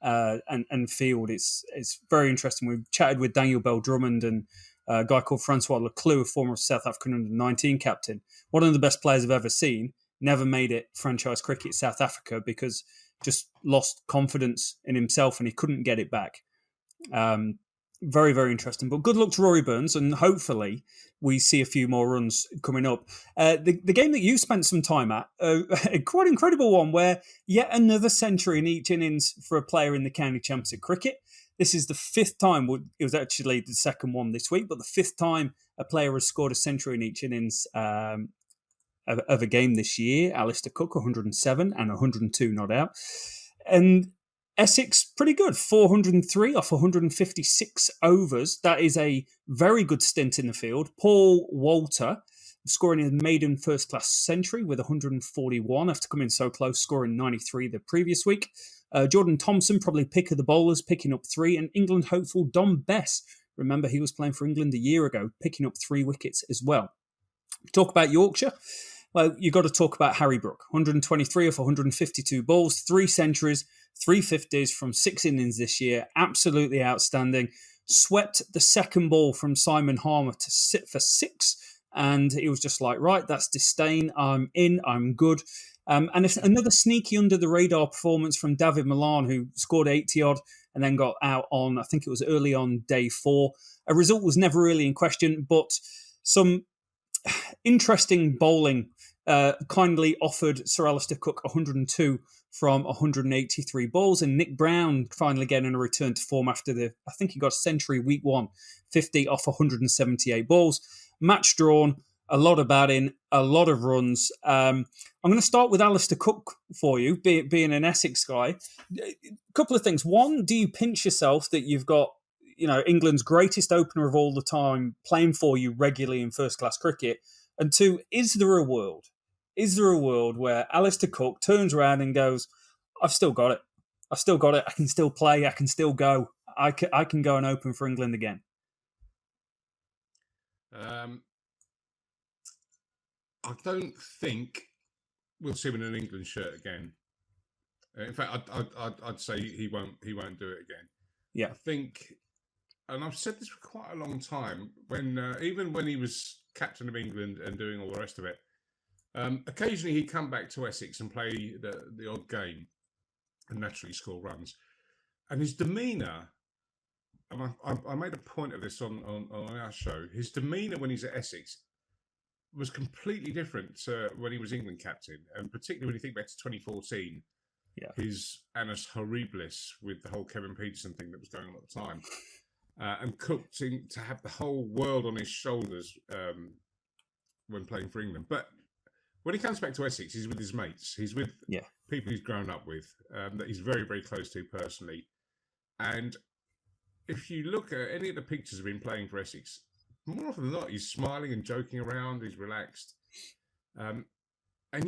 Speaker 1: and field. It's very interesting. We've chatted with Daniel Bell-Drummond and a guy called Francois Leclue, a former South African under-19 captain. One of the best players I've ever seen. Never made it franchise cricket South Africa because just lost confidence in himself and he couldn't get it back. Very, very interesting. But good luck to Rory Burns, and hopefully we see a few more runs coming up. The game that you spent some time at, a quite incredible one, where yet another century in each innings for a player in the County Championship cricket. This is the fifth time, it was actually the second one this week, but the fifth time a player has scored a century in each innings of a game this year. Alastair Cook, 107 and 102 not out. And Essex, pretty good, 403 off 156 overs. That is a very good stint in the field. Paul Walter scoring his maiden first-class century with 141 after coming so close, scoring 93 the previous week. Jordan Thompson, probably pick of the bowlers, picking up 3. And England hopeful Dom Bess, remember he was playing for England a year ago, picking up 3 wickets as well. Talk about Yorkshire. Well, you've got to talk about Harry Brook. 123 off 152 balls, 3 centuries, 3 50s from 6 innings this year. Absolutely outstanding. Swept the second ball from Simon Harmer to sit for 6. And he was just like, right, that's disdain. I'm in, I'm good. And it's another sneaky under-the-radar performance from David Milan, who scored 80-odd and then got out on, I think it was early on day 4. A result was never really in question, but some interesting bowling kindly offered Sir Alastair Cook 102 from 183 balls, and Nick Brown finally getting a return to form after I think he got a century week 1, 50 off 178 balls. Match drawn, a lot of batting, a lot of runs. I'm going to start with Alastair Cook for you, being an Essex guy. A couple of things. One, do you pinch yourself that you've got England's greatest opener of all the time playing for you regularly in first-class cricket? And 2, is there a world where Alastair Cook turns around and goes, I've still got it. I can still play. I can still go. I can go and open for England again.
Speaker 2: I don't think we'll see him in an England shirt again. In fact, I'd say he won't do it again.
Speaker 1: Yeah,
Speaker 2: I think, and I've said this for quite a long time. Even when he was captain of England and doing all the rest of it, occasionally he'd come back to Essex and play the odd game and naturally score runs. And his demeanour, and I made a point of this on our show, his demeanour when he's at Essex was completely different to when he was England captain. And particularly when you think back to 2014, his annus horribilis with the whole Kevin Peterson thing that was going on at the time. And Cook seemed to have the whole world on his shoulders when playing for England. But when he comes back to Essex, he's with his mates. He's with people he's grown up with, that he's very, very close to personally. And if you look at any of the pictures of him playing for Essex, more often than not, he's smiling and joking around. He's relaxed. And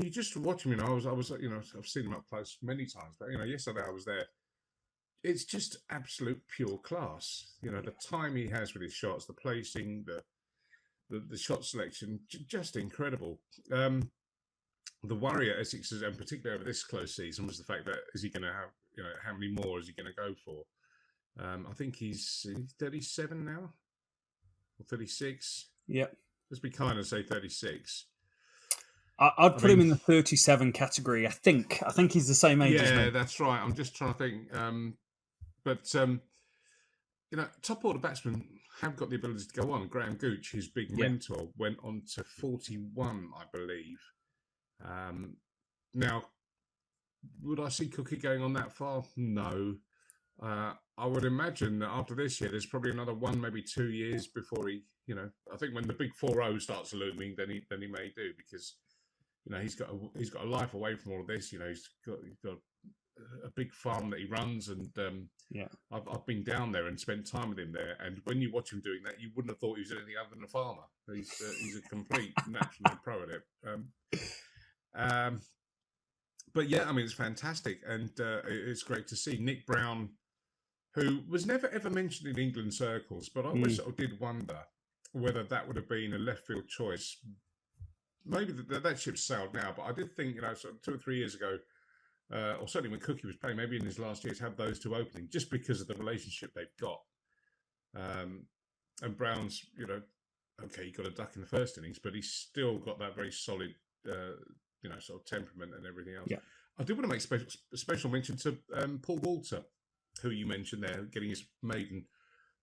Speaker 2: you just watch him. I was, I've seen him up close many times, but yesterday I was there. It's just absolute pure class. The time he has with his shots, the placing, the shot selection, just incredible. The worry at Essex, and particularly over this close season, was the fact that is he going to have, how many more is he going to go for? I think he's 37 now, or 36.
Speaker 1: Yeah,
Speaker 2: let's be kind and say 36.
Speaker 1: I'd put him in the 37 category. I think he's the same age as me.
Speaker 2: Yeah, that's right. I'm just trying to think. Top order batsmen have got the ability to go on. Graham Gooch, his big mentor, went on to 41, I believe. Now, would I see Cookie going on that far? No. I would imagine that after this year, there's probably another 1, maybe 2 years before he, I think when the big 4-0 starts looming, then he may do, because he's got a life away from all of this. He's got a big farm that he runs, and I've been down there and spent time with him there. And when you watch him doing that, you wouldn't have thought he was anything other than a farmer. He's a complete national pro at it. But yeah, I mean, it's fantastic, and it's great to see Nick Brown, who was never ever mentioned in England circles, but I always sort of did wonder whether that would have been a left field choice. Maybe that ship's sailed now, but I did think, sort of 2 or 3 years ago, or certainly when Cookie was playing, maybe in his last years, have those two opening just because of the relationship they've got. And Brown's, okay, he got a duck in the first innings, but he's still got that very solid, sort of temperament and everything else.
Speaker 1: Yeah. I
Speaker 2: do want to make special mention to Paul Walter, who you mentioned there, getting his maiden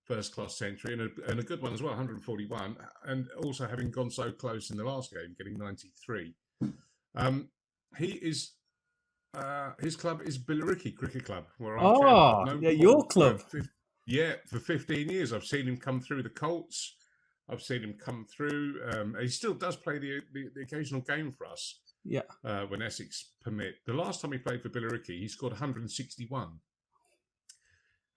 Speaker 2: first-class century, and a good one as well, 141, and also having gone so close in the last game, getting 93. He is his club is Billericay Cricket Club, where I'm
Speaker 1: your club.
Speaker 2: For 15 years, I've seen him come through the Colts. I've seen him come through. He still does play the occasional game for us.
Speaker 1: Yeah.
Speaker 2: When Essex permit. The last time he played for Billericay, he scored 161.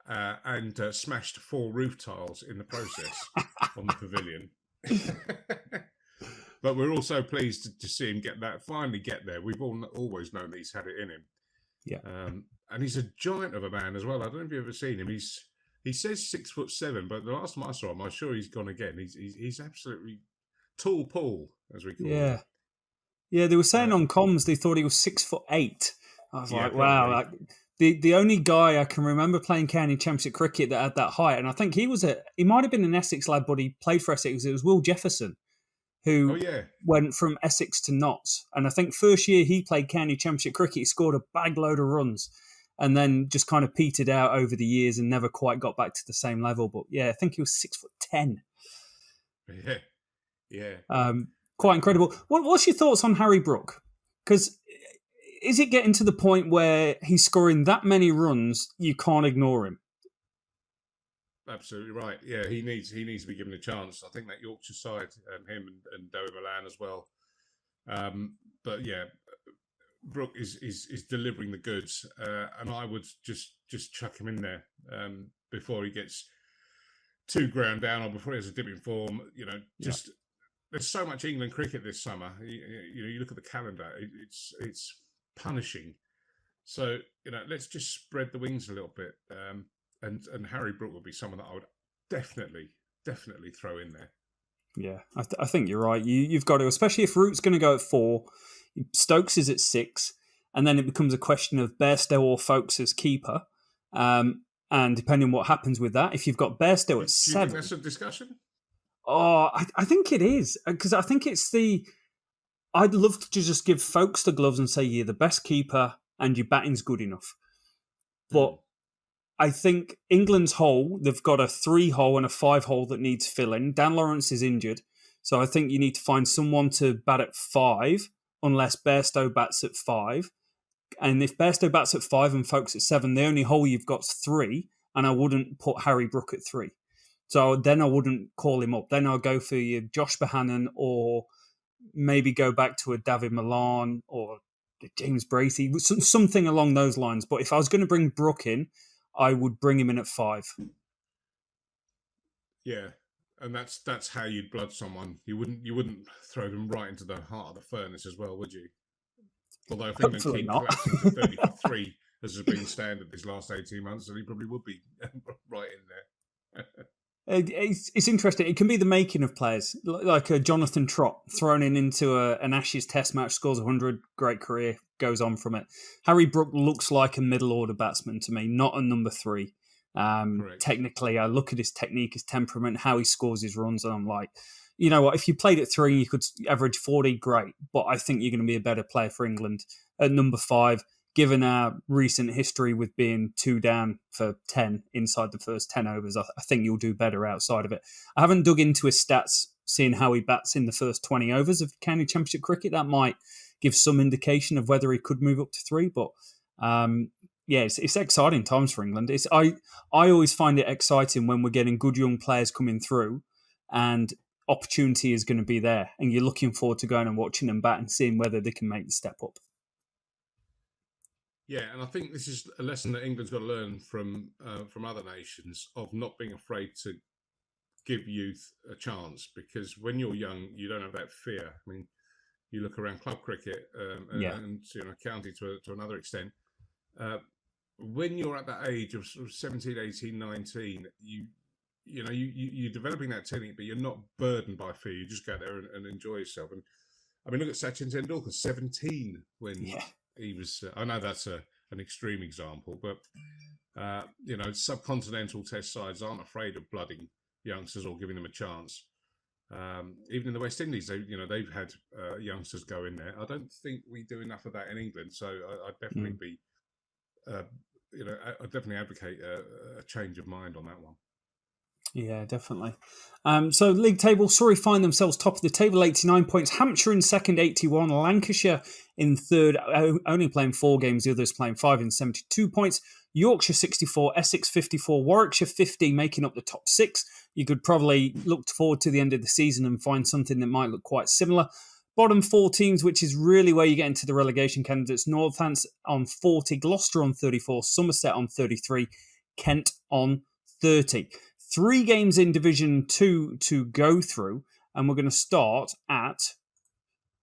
Speaker 2: And smashed 4 roof tiles in the process on the pavilion. But we're also pleased to see him finally get there. We've always known that he's had it in him.
Speaker 1: Yeah.
Speaker 2: And he's a giant of a man as well. I don't know if you've ever seen him. He says 6'7", but the last time I saw him, I'm sure he's gone again. He's absolutely tall Paul, as we call him.
Speaker 1: Yeah, they were saying on comms they thought he was 6'8". I was like, wow. The only guy I can remember playing county championship cricket that had that height, and I think he might have been an Essex lad, but he played for Essex. It was Will Jefferson, who went from Essex to Notts. And I think first year he played county championship cricket, he scored a bag load of runs, and then just kind of petered out over the years and never quite got back to the same level. But yeah, I think he was 6'10".
Speaker 2: Yeah.
Speaker 1: Quite incredible. What's your thoughts on Harry Brook? Because is it getting to the point where he's scoring that many runs, you can't ignore him?
Speaker 2: Absolutely right. Yeah, he needs to be given a chance. I think that Yorkshire side, him and Dowie Milan as well. But yeah, Brook is delivering the goods, and I would just chuck him in there before he gets too ground down or before he has a dip in form. There's so much England cricket this summer. You look at the calendar; it's punishing. So let's just spread the wings a little bit. And Harry Brook would be someone that I would definitely throw in there.
Speaker 1: Yeah, I think you're right. You've got to, especially if Root's going to go at 4, Stokes is at 6, and then it becomes a question of Bairstow or Folkes as keeper. And depending on what happens with that, if you've got Bairstow at 7...
Speaker 2: Do you think that's a discussion?
Speaker 1: Oh, I think it is. Because I think it's I'd love to just give Folkes the gloves and say you're the best keeper and your batting's good enough. But I think England's hole, they've got a 3-hole and a 5-hole that needs filling. Dan Lawrence is injured. So I think you need to find someone to bat at 5, unless Bairstow bats at 5. And if Bairstow bats at 5 and Folkes at 7, the only hole you've got is 3, and I wouldn't put Harry Brook at 3. So then I wouldn't call him up. Then I'll go for your Josh Bohannon, or maybe go back to a David Milan or James Bracey, something along those lines. But if I was going to bring Brook in, I would bring him in at 5.
Speaker 2: Yeah, and that's how you'd blood someone. You wouldn't throw them right into the heart of the furnace as well, would you? Although if England keep collapsing to 33, as has been standard these last 18 months, then he probably would be right in there.
Speaker 1: It's interesting. It can be the making of players, like a Jonathan Trott thrown into an Ashes Test match, scores 100, great career, goes on from it. Harry Brook looks like a middle order batsman to me, not a number 3. Technically, I look at his technique, his temperament, how he scores his runs, and I'm like, you know what? If you played at 3, you could average 40, great. But I think you're going to be a better player for England at number 5. Given our recent history with being 2 down for 10 inside the first 10 overs, I think you'll do better outside of it. I haven't dug into his stats seeing how he bats in the first 20 overs of county championship cricket. That might give some indication of whether he could move up to 3. But it's exciting times for England. I always find it exciting when we're getting good young players coming through, and opportunity is going to be there, and you're looking forward to going and watching them bat and seeing whether they can make the step up.
Speaker 2: Yeah, and I think this is a lesson that England's got to learn from other nations, of not being afraid to give youth a chance, because when you're young, you don't have that fear. I mean, you look around club cricket and county to another extent. When you're at that age of sort of 17, 18, 19, you're developing that technique, but you're not burdened by fear. You just go there and enjoy yourself. And I mean, look at Sachin Tendulkar, 17 when he was. I know that's an extreme example, but subcontinental test sides aren't afraid of blooding youngsters or giving them a chance. Even in the West Indies, they've had youngsters go in there. I don't think we do enough of that in England. So I'd definitely be, I'd definitely advocate a change of mind on that one.
Speaker 1: Yeah, definitely. So league table, Surrey find themselves top of the table, 89 points. Hampshire in second, 81. Lancashire in third, only playing 4 games. The others playing 5 in 72 points. Yorkshire 64, Essex 54, Warwickshire 50, making up the top 6. You could probably look forward to the end of the season and find something that might look quite similar. Bottom 4 teams, which is really where you get into the relegation candidates. Northants on 40, Gloucester on 34, Somerset on 33, Kent on 30. 3 games in Division 2 to go through, and we're going to start at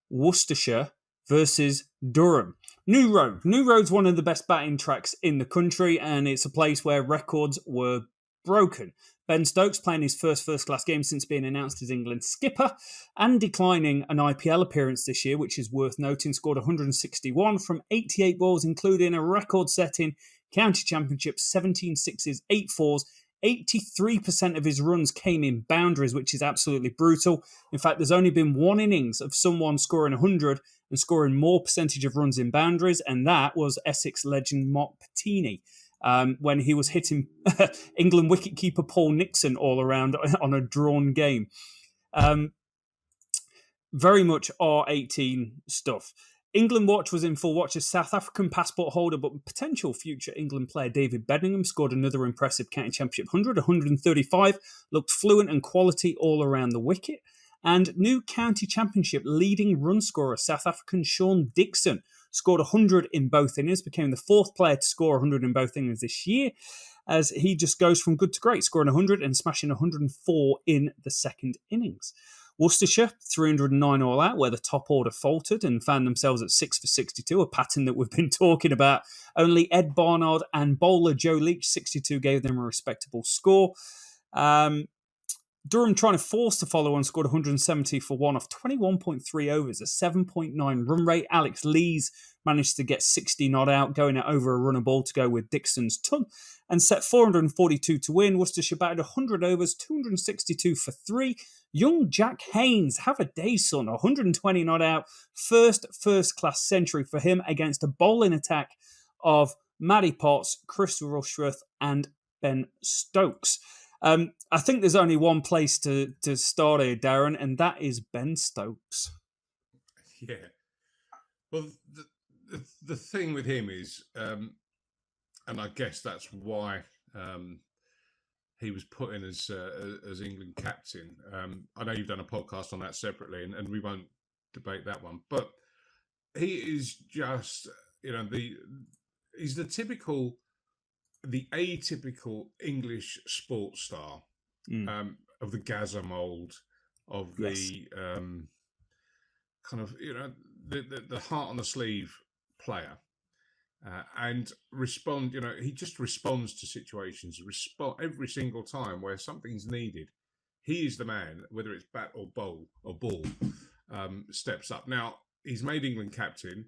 Speaker 1: Worcestershire versus Durham. New Road. New Road's one of the best batting tracks in the country, and it's a place where records were broken. Ben Stokes playing his first-class game since being announced as England's skipper and declining an IPL appearance this year, which is worth noting, scored 161 from 88 balls, including a record-setting county championship, 17 sixes, 8 fours. 83% of his runs came in boundaries, which is absolutely brutal. In fact, there's only been 1 innings of someone scoring 100 and scoring more percentage of runs in boundaries, and that was Essex legend Mark Patini when he was hitting England wicketkeeper Paul Nixon all around on a drawn game. Very much R18 stuff. England Watch was in full watch as South African passport holder but potential future England player David Bedingham scored another impressive county championship 135, looked fluent and quality all around the wicket. And new county championship leading run scorer South African Sean Dickson scored 100 in both innings, became the 4th player to score 100 in both innings this year, as he just goes from good to great, scoring 100 and smashing 104 in the second innings. Worcestershire, 309 all out, where the top order faltered and found themselves at 6 for 62, a pattern that we've been talking about. Only Ed Barnard and bowler Joe Leach, 62, gave them a respectable score. Durham trying to force the follow-on, scored 170 for 1 off 21.3 overs, a 7.9 run rate. Alex Lees managed to get 60 not out, going at over a run a ball to go with Dixon's ton, and set 442 to win. Worcestershire batted 100 overs, 262 for 3. Young Jack Haynes, have a day, son, 120 not out. First-class century for him against a bowling attack of Matty Potts, Chris Rushworth, and Ben Stokes. I think there's only one place to start here, Daren, and that is Ben Stokes.
Speaker 2: Yeah. Well, the thing with him is, and I guess that's why he was put in as England captain. I know you've done a podcast on that separately, and we won't debate that one. But he is just, he's the atypical English sports star of the Gaza mould, of the kind of, the heart on the sleeve player. And he just responds to situations, every single time where something's needed. He is the man, whether it's bat or ball, steps up. Now, he's made England captain.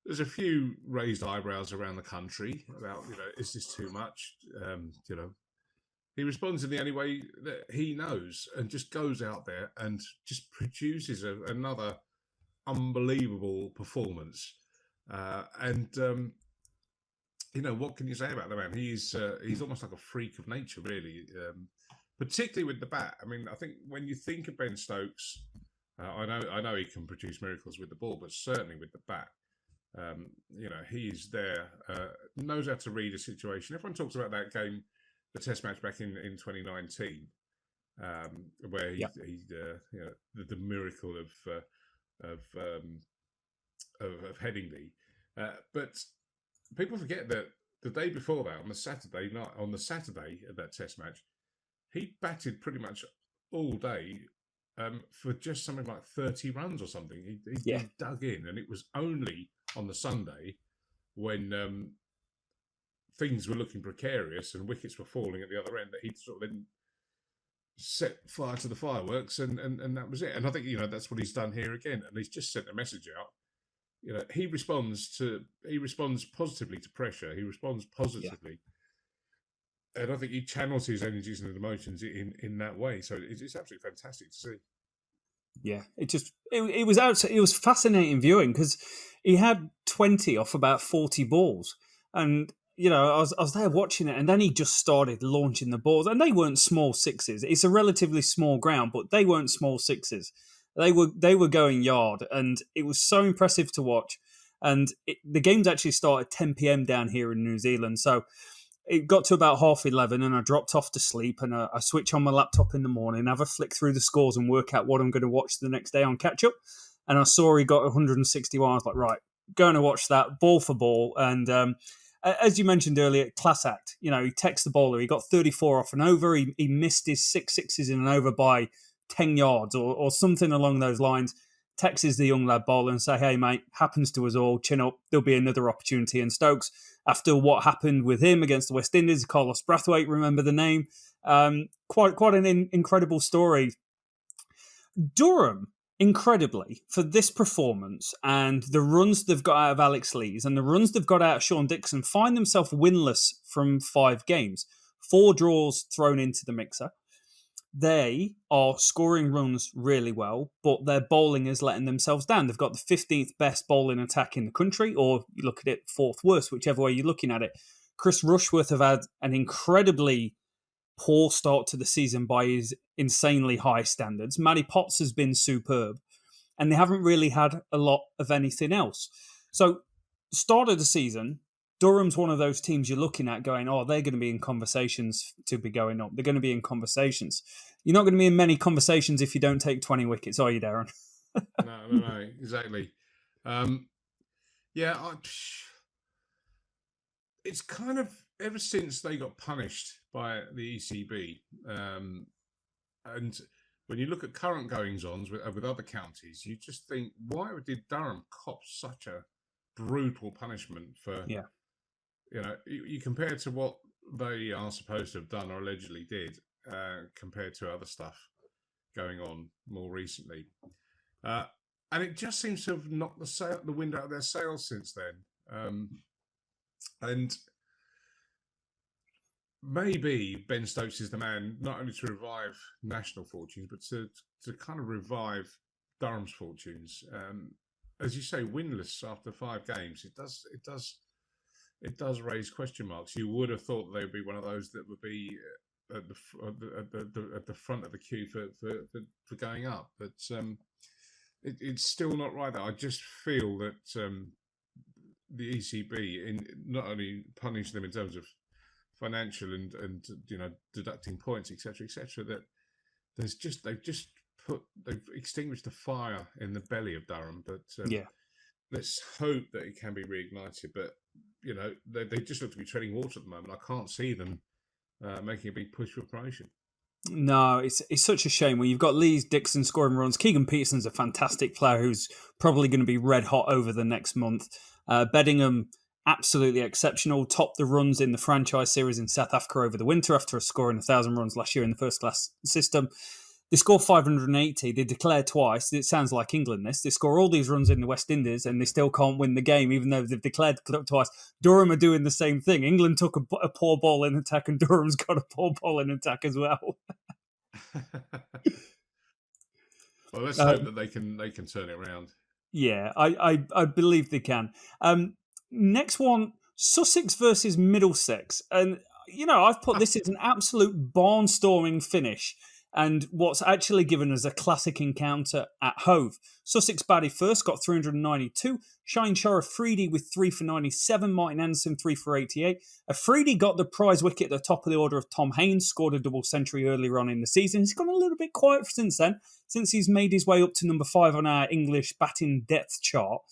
Speaker 2: There's a few raised eyebrows around the country about, is this too much? He responds in the only way that he knows and just goes out there and just produces another unbelievable performance. What can you say about the man? He's almost like a freak of nature, really. particularly with the bat. I mean, I think when you think of Ben Stokes, I know he can produce miracles with the ball, but certainly with the bat, he's there, knows how to read a situation. Everyone talks about that game, the Test match back in 2019, where the miracle of Headingley, but people forget that the day before that, on the Saturday of that Test match, he batted pretty much all day for just something like 30 runs or something. He dug in, and it was only on the Sunday when things were looking precarious and wickets were falling at the other end that he'd sort of then set fire to the fireworks, and that was it. And I think that's what he's done here again, and he's just sent a message out. He responds positively to pressure. He responds positively. Yeah. And I think he channels his energies and emotions in that way. So it's absolutely fantastic to see.
Speaker 1: Yeah, it was fascinating viewing because he had 20 off about 40 balls, and I was there watching it, and then he just started launching the balls, and they weren't small sixes. It's a relatively small ground, but they weren't small sixes. They were going yard, and it was so impressive to watch. And the games actually started 10 p.m. down here in New Zealand, so it got to about 11:30, and I dropped off to sleep, and I switch on my laptop in the morning, have a flick through the scores and work out what I'm going to watch the next day on catch-up. And I saw he got 161. I was like, right, going to watch that ball for ball. And as you mentioned earlier, class act. He texts the bowler. He got 34 off an over. He missed his 6 sixes in an over by 10 yards or something along those lines. Texts the young lad bowler and say, hey, mate, happens to us all. Chin up. There'll be another opportunity. And Stokes, after what happened with him against the West Indies, Carlos Brathwaite, remember the name. Quite an incredible story. Durham, incredibly, for this performance and the runs they've got out of Alex Lees and the runs they've got out of Sean Dickson, find themselves winless from 5 games. 4 draws thrown into the mixer. They are scoring runs really well, but their bowling is letting themselves down. They've got the 15th best bowling attack in the country, or you look at it 4th worst, whichever way you're looking at it. Chris Rushworth have had an incredibly poor start to the season by his insanely high standards. Matty Potts has been superb, and they haven't really had a lot of anything else. So, start of the season, Durham's one of those teams you're looking at going, oh, they're going to be in conversations to be going up. They're going to be in conversations. You're not going to be in many conversations if you don't take 20 wickets, are you, Daren?
Speaker 2: No, exactly. It's kind of ever since they got punished by the ECB, and when you look at current goings-ons with other counties, you just think, why did Durham cop such a brutal punishment for? Yeah. You compare to what they are supposed to have done or allegedly did, compared to other stuff going on more recently, and it just seems to have knocked the wind out of their sails since then. And maybe Ben Stokes is the man not only to revive national fortunes, but to kind of revive Durham's fortunes. As you say, winless after 5 games, it does raise question marks. You would have thought they would be one of those that would be at the front of the queue for going up, but it's still not right. I just feel that the ECB not only punish them in terms of financial and deducting points, etc., that they've extinguished the fire in the belly of Durham. But let's hope that it can be reignited. But they just look to be treading water at the moment. I can't see them making a big push for promotion.
Speaker 1: No, it's such a shame when you've got Lees, Dickson scoring runs. Keegan Peterson's a fantastic player who's probably going to be red hot over the next month. Beddingham, absolutely exceptional. Topped the runs in the franchise series in South Africa over the winter after scoring 1,000 runs last year in the first class system. They score 580. They declare twice. It sounds like England, this. They score all these runs in the West Indies and they still can't win the game, even though they've declared twice. Durham are doing the same thing. England took a poor ball in attack and Durham's got a poor ball in attack as well.
Speaker 2: Well, let's hope that they can turn it around.
Speaker 1: Yeah, I believe they can. Next one, Sussex versus Middlesex. And I've put this as an absolute barnstorming finish, and what's actually given us a classic encounter at Hove. Sussex batted first, got 392. Shire Afridi with 3 for 97. Martin Anderson 3 for 88. Afridi got the prize wicket at the top of the order of Tom Haynes, scored a double century earlier on in the season. He's gone a little bit quiet since then, since he's made his way up to number 5 on our English batting depth chart.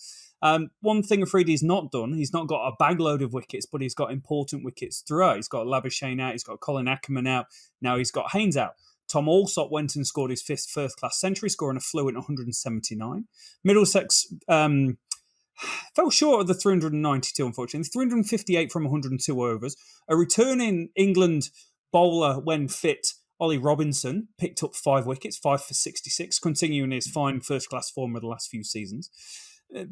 Speaker 1: One thing Afridi's not done, he's not got a bag load of wickets, but he's got important wickets throughout. He's got Labuschagne out, he's got Colin Ackerman out, now he's got Haynes out. Tom Alsop went and scored his 5th first-class century, scoring a fluent 179. Middlesex fell short of the 392, unfortunately. 358 from 102 overs. A returning England bowler when fit, Ollie Robinson, picked up 5 wickets, 5 for 66, continuing his fine first-class form of the last few seasons.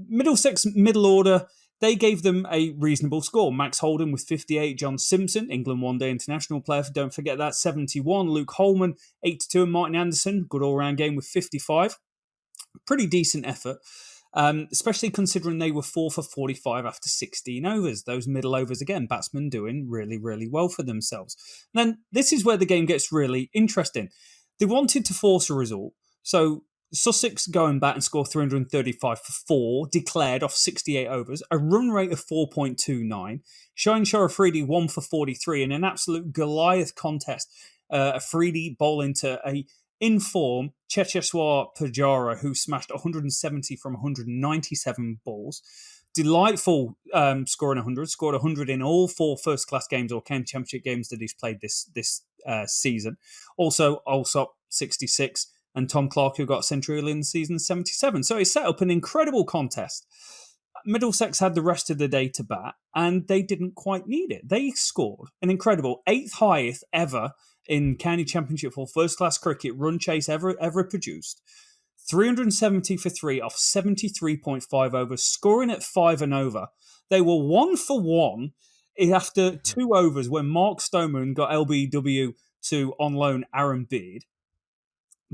Speaker 1: Middlesex middle order, they gave them a reasonable score. Max Holden with 58, John Simpson, England one-day international player, don't forget that, 71. Luke Holman, 82, and Martin Anderson, good all-round game with 55. Pretty decent effort, especially considering they were 4 for 45 after 16 overs. Those middle overs, again, batsmen doing really, really well for themselves. And then this is where the game gets really interesting. They wanted to force a result, so Sussex go and bat and score 335 for 4, declared off 68 overs, a run rate of 4.29. Shire Afridi 1 for 43 in an absolute Goliath contest. Afridi bowling to a in-form Cheteshwar Pujara, who smashed 170 from 197 balls. Delightful scoring 100, scored 100 in all 4 first-class games or County Championship games that he's played this season. Also, Alsop 66. And Tom Clark, who got a century early in the season, 77. So it set up an incredible contest. Middlesex had the rest of the day to bat, and they didn't quite need it. They scored an incredible 8th highest ever in County Championship for first-class cricket run chase ever produced. 370 for 3 off 73.5 overs, scoring at 5 and over. They were 1 for 1 after 2 overs when Mark Stoneman got LBW to on loan Aaron Beard.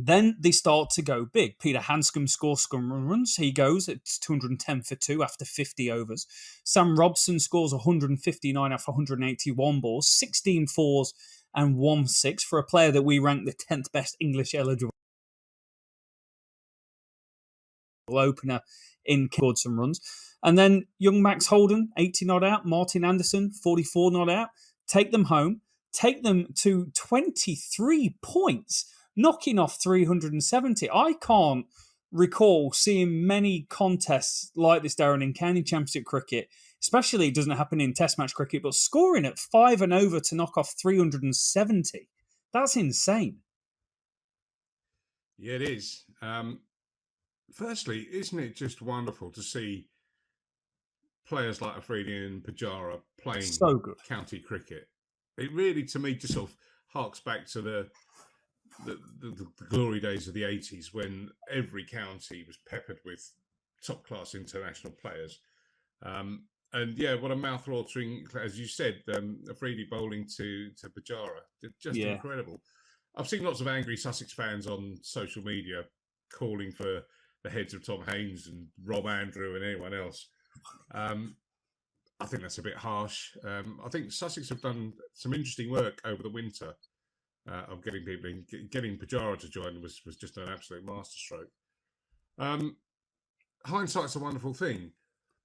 Speaker 1: Then they start to go big. Peter Hanscom scores scrum runs. He goes at 210 for 2 after 50 overs. Sam Robson scores 159 after 181 balls, 16 fours and 1 6 for a player that we rank the 10th best English eligible opener in scored some runs. And then young Max Holden, 80 not out. Martin Anderson, 44 not out. Take them home. Take them to 23 points. Knocking off 370. I can't recall seeing many contests like this, Daren, in County Championship cricket. Especially, it doesn't happen in Test match cricket, but scoring at 5 and over to knock off 370. That's insane.
Speaker 2: Yeah, it is. Firstly, isn't it just wonderful to see players like Afridi and Pujara playing
Speaker 1: so good
Speaker 2: county cricket? It really, to me, just sort of harks back to the glory days of the 80s when every county was peppered with top-class international players. And yeah, what a mouth-watering, as you said, Afridi bowling to Pujara. Just incredible. I've seen lots of angry Sussex fans on social media calling for the heads of Tom Haynes and Rob Andrew and anyone else. I think that's a bit harsh. I think Sussex have done some interesting work over the winter of getting people in. Getting Pujara to join was just an absolute masterstroke. Hindsight's a wonderful thing,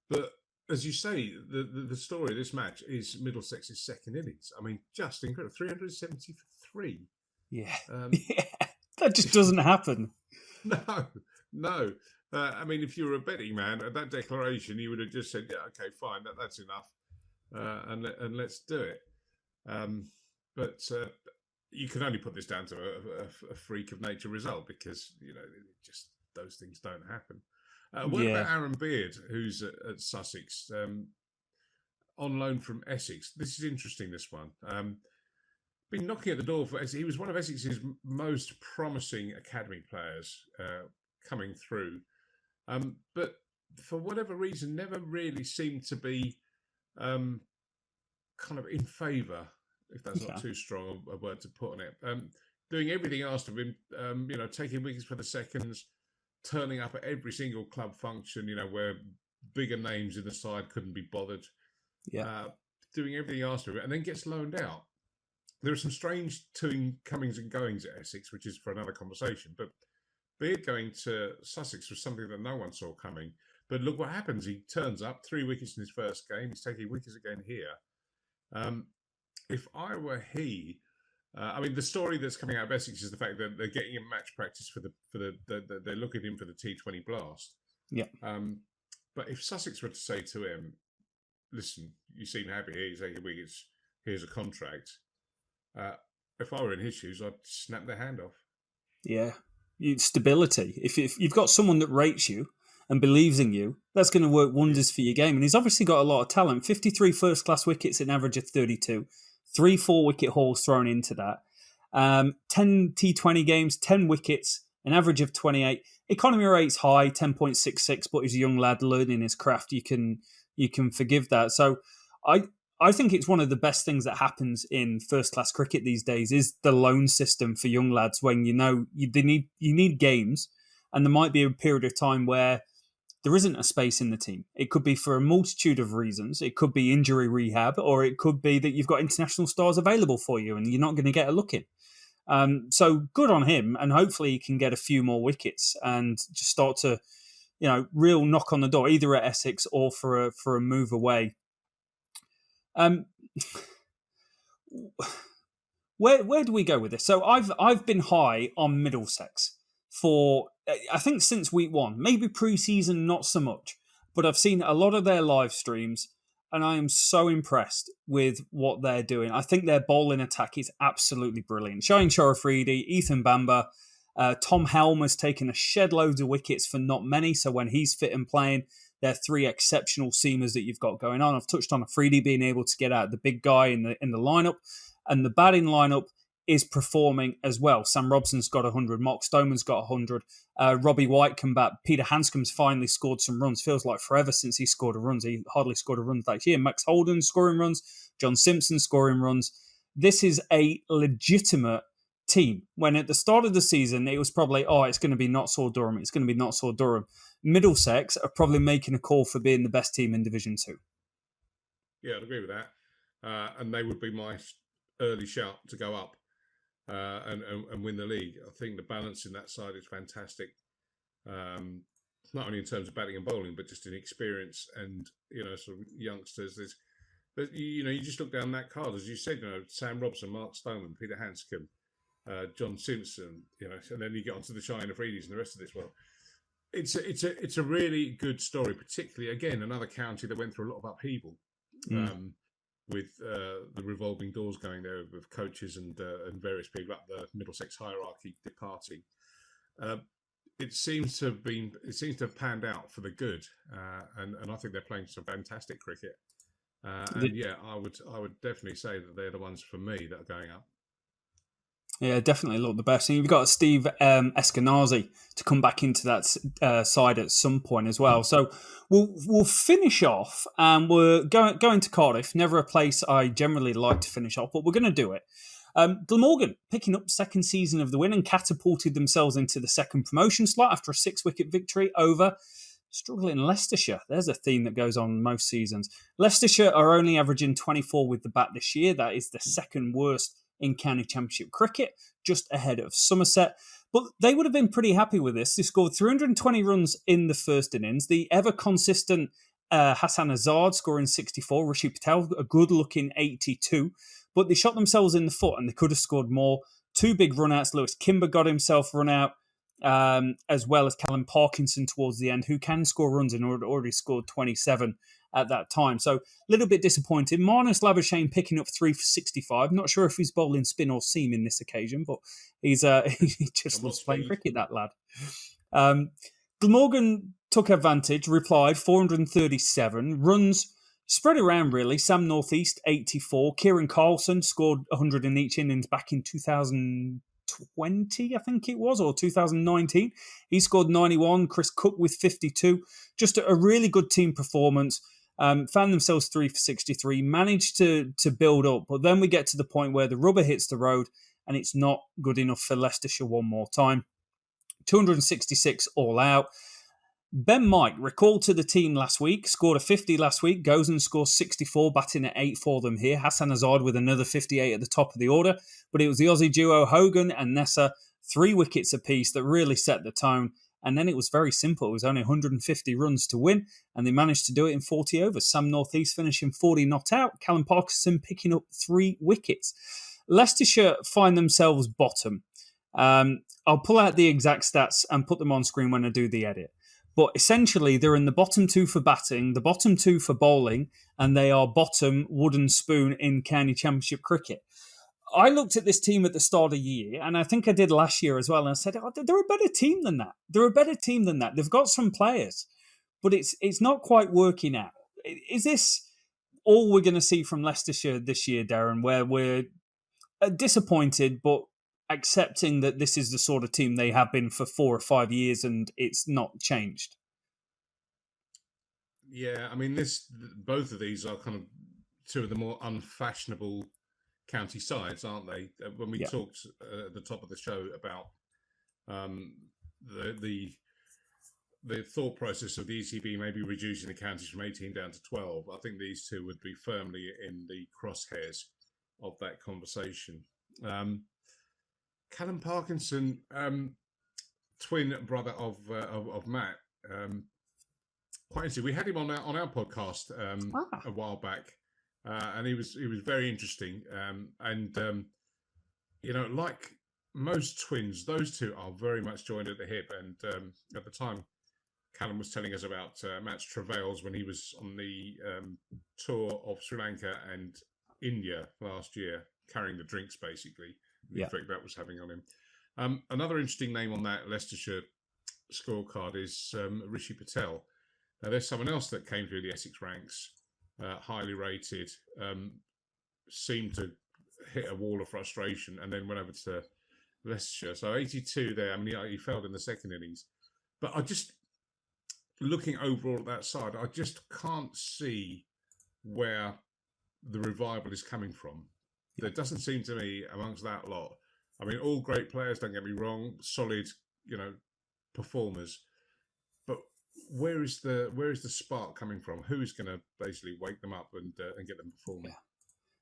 Speaker 2: but as you say, the story of this match is Middlesex's second innings. I mean, just incredible. 373.
Speaker 1: Yeah. That just doesn't happen.
Speaker 2: No. I mean, if you were a betting man at that declaration, you would have just said, "Yeah, okay, fine, that's enough, and let's do it." But you can only put this down to a freak of nature result because just those things don't happen. What about Aaron Beard, who's at Sussex, on loan from Essex? This is interesting. This one. Been knocking at the door for Essex. He was one of Essex's most promising academy players coming through, but for whatever reason, never really seemed to be kind of in favour, if that's not too strong a word to put on it. Doing everything asked of him, taking wickets for the seconds, turning up at every single club function, where bigger names in the side couldn't be bothered. Doing everything asked of him, and then gets loaned out. there are some strange comings and goings at Essex, which is for another conversation. But Beard going to Sussex was something that no one saw coming. But look what happens. He turns up, 3 wickets in his first game. He's taking wickets again here. If I were he, I mean, the story that's coming out of Essex is the fact that they're getting him match practice they're looking at him for the T20 Blast.
Speaker 1: Yeah.
Speaker 2: But if Sussex were to say to him, listen, you seem happy here, you're taking wickets, here's a contract. If I were in his shoes, I'd snap their hand off.
Speaker 1: Yeah. Stability. If you've got someone that rates you and believes in you, that's going to work wonders for your game. And he's obviously got a lot of talent. 53 first-class wickets, an average of 32. 3 4-wicket hauls thrown into that. 10 T20 games, 10 wickets, an average of 28. Economy rate's high, 10.66, but he's a young lad learning his craft. You can forgive that. So I think it's one of the best things that happens in first-class cricket these days is the loan system for young lads when you need games, and there might be a period of time where there isn't a space in the team. It could be for a multitude of reasons. It could be injury rehab, or it could be that you've got international stars available for you and you're not going to get a look in. So good on him, and hopefully he can get a few more wickets and just start to, real knock on the door, either at Essex or for a move away. Where do we go with this? So I've been high on Middlesex for, I think, since week 1, maybe pre-season not so much, but I've seen a lot of their live streams and I am so impressed with what they're doing. I think their bowling attack is absolutely brilliant. Shaheen Shorafridi, Ethan Bamber, Tom Helmer's taken a shed loads of wickets for not many, so when he's fit and playing, they're 3 exceptional seamers that you've got going on. I've touched on Afridi being able to get out the big guy in the lineup, and the batting lineup is performing as well. Sam Robson's got 100, Mark Stoneman's got 100, Robbie White come back, Peter Hanscom's finally scored some runs. Feels like forever since he scored a runs. He hardly scored a run that year. Max Holden scoring runs, John Simpson scoring runs. This is a legitimate team. When at the start of the season, it was probably, it's going to be Notts or Durham. It's going to be Notts or Durham. Middlesex are probably making a call for being the best team in Division 2.
Speaker 2: Yeah, I'd agree with that. And they would be my early shout to go up and win the league. I think the balance in that side is fantastic. Not only in terms of batting and bowling, but just in experience and, sort of youngsters. You just look down that card, as you said, Sam Robson, Mark Stoneman, Peter Hanscom, John Simpson, and then you get onto the Shaheen Afridis and the rest of this. Well, it's a really good story, particularly, again, another county that went through a lot of upheaval with the revolving doors going there with coaches and various people up the Middlesex hierarchy departing. It seems to have panned out for the good, and I think they're playing some fantastic cricket. I would definitely say that they're the ones for me that are going up.
Speaker 1: Yeah, definitely look the best. And you've got Steve Eskenazi to come back into that side at some point as well. So we'll finish off, and we're going to Cardiff. Never a place I generally like to finish off, but we're going to do it. Glamorgan picking up second season of the win and catapulted themselves into the second promotion slot after a 6-wicket victory over struggling Leicestershire. There's a theme that goes on most seasons. Leicestershire are only averaging 24 with the bat this year. That is the second worst in county championship cricket, just ahead of Somerset. But they would have been pretty happy with this. They scored 320 runs in the first innings. The ever-consistent Hassan Azad scoring 64, Rishi Patel a good-looking 82. But they shot themselves in the foot and they could have scored more. 2 big run-outs. Lewis Kimber got himself run out, as well as Callum Parkinson towards the end, who can score runs and already scored 27 at that time. So a little bit disappointed. Marnus Labuschagne picking up 3 for 65. Not sure if he's bowling spin or seam in this occasion, but he just loves playing cricket, that lad. Glamorgan took advantage, replied 437. Runs spread around really. Sam Northeast 84. Kieran Carlson scored 100 in each innings back in 2020, I think it was, or 2019. He scored 91. Chris Cook with 52. Just a really good team performance. Found themselves 3 for 63, managed to build up, but then we get to the point where the rubber hits the road and it's not good enough for Leicestershire one more time. 266 all out. Ben Mike, recalled to the team last week, scored a 50 last week, goes and scores 64, batting at 8 for them here. Hassan Azad with another 58 at the top of the order. But it was the Aussie duo Hogan and Nessa, 3 wickets apiece, that really set the tone. And then it was very simple. It was only 150 runs to win, and they managed to do it in 40 overs. Sam Northeast finishing 40 not out, Callum Parkinson picking up 3 wickets. Leicestershire find themselves bottom. I'll pull out the exact stats and put them on screen when I do the edit. But essentially, they're in the bottom 2 for batting, the bottom 2 for bowling, and they are bottom wooden spoon in county championship cricket. I looked at this team at the start of the year, and I think I did last year as well, and I said, oh, they're a better team than that. They're a better team than that. They've got some players, but it's not quite working out. Is this all we're going to see from Leicestershire this year, Daren, where we're disappointed, but accepting that this is the sort of team they have been for 4 or 5 years and it's not changed?
Speaker 2: Yeah, I mean, both of these are kind of 2 of the more unfashionable county sides, aren't they? When we talked at the top of the show about the thought process of the ECB maybe reducing the counties from 18 down to 12, I think these 2 would be firmly in the crosshairs of that conversation. Callum Parkinson, twin brother of Matt, quite interesting. We had him on our podcast a while back, and he was very interesting. Like most twins, those 2 are very much joined at the hip. And at the time, Callum was telling us about Matt's travails when he was on the tour of Sri Lanka and India last year, carrying the drinks basically. The effect that was having on him. Another interesting name on that Leicestershire scorecard is Rishi Patel. Now, there's someone else that came through the Essex ranks, highly rated, seemed to hit a wall of frustration, and then went over to Leicestershire. So 82 there. I mean, he failed in the second innings. But I just, looking overall at that side, I just can't see where the revival is coming from. There doesn't seem to me amongst that lot. I mean, all great players, don't get me wrong, solid, performers. But where is the spark coming from? Who's going to basically wake them up and get them performing?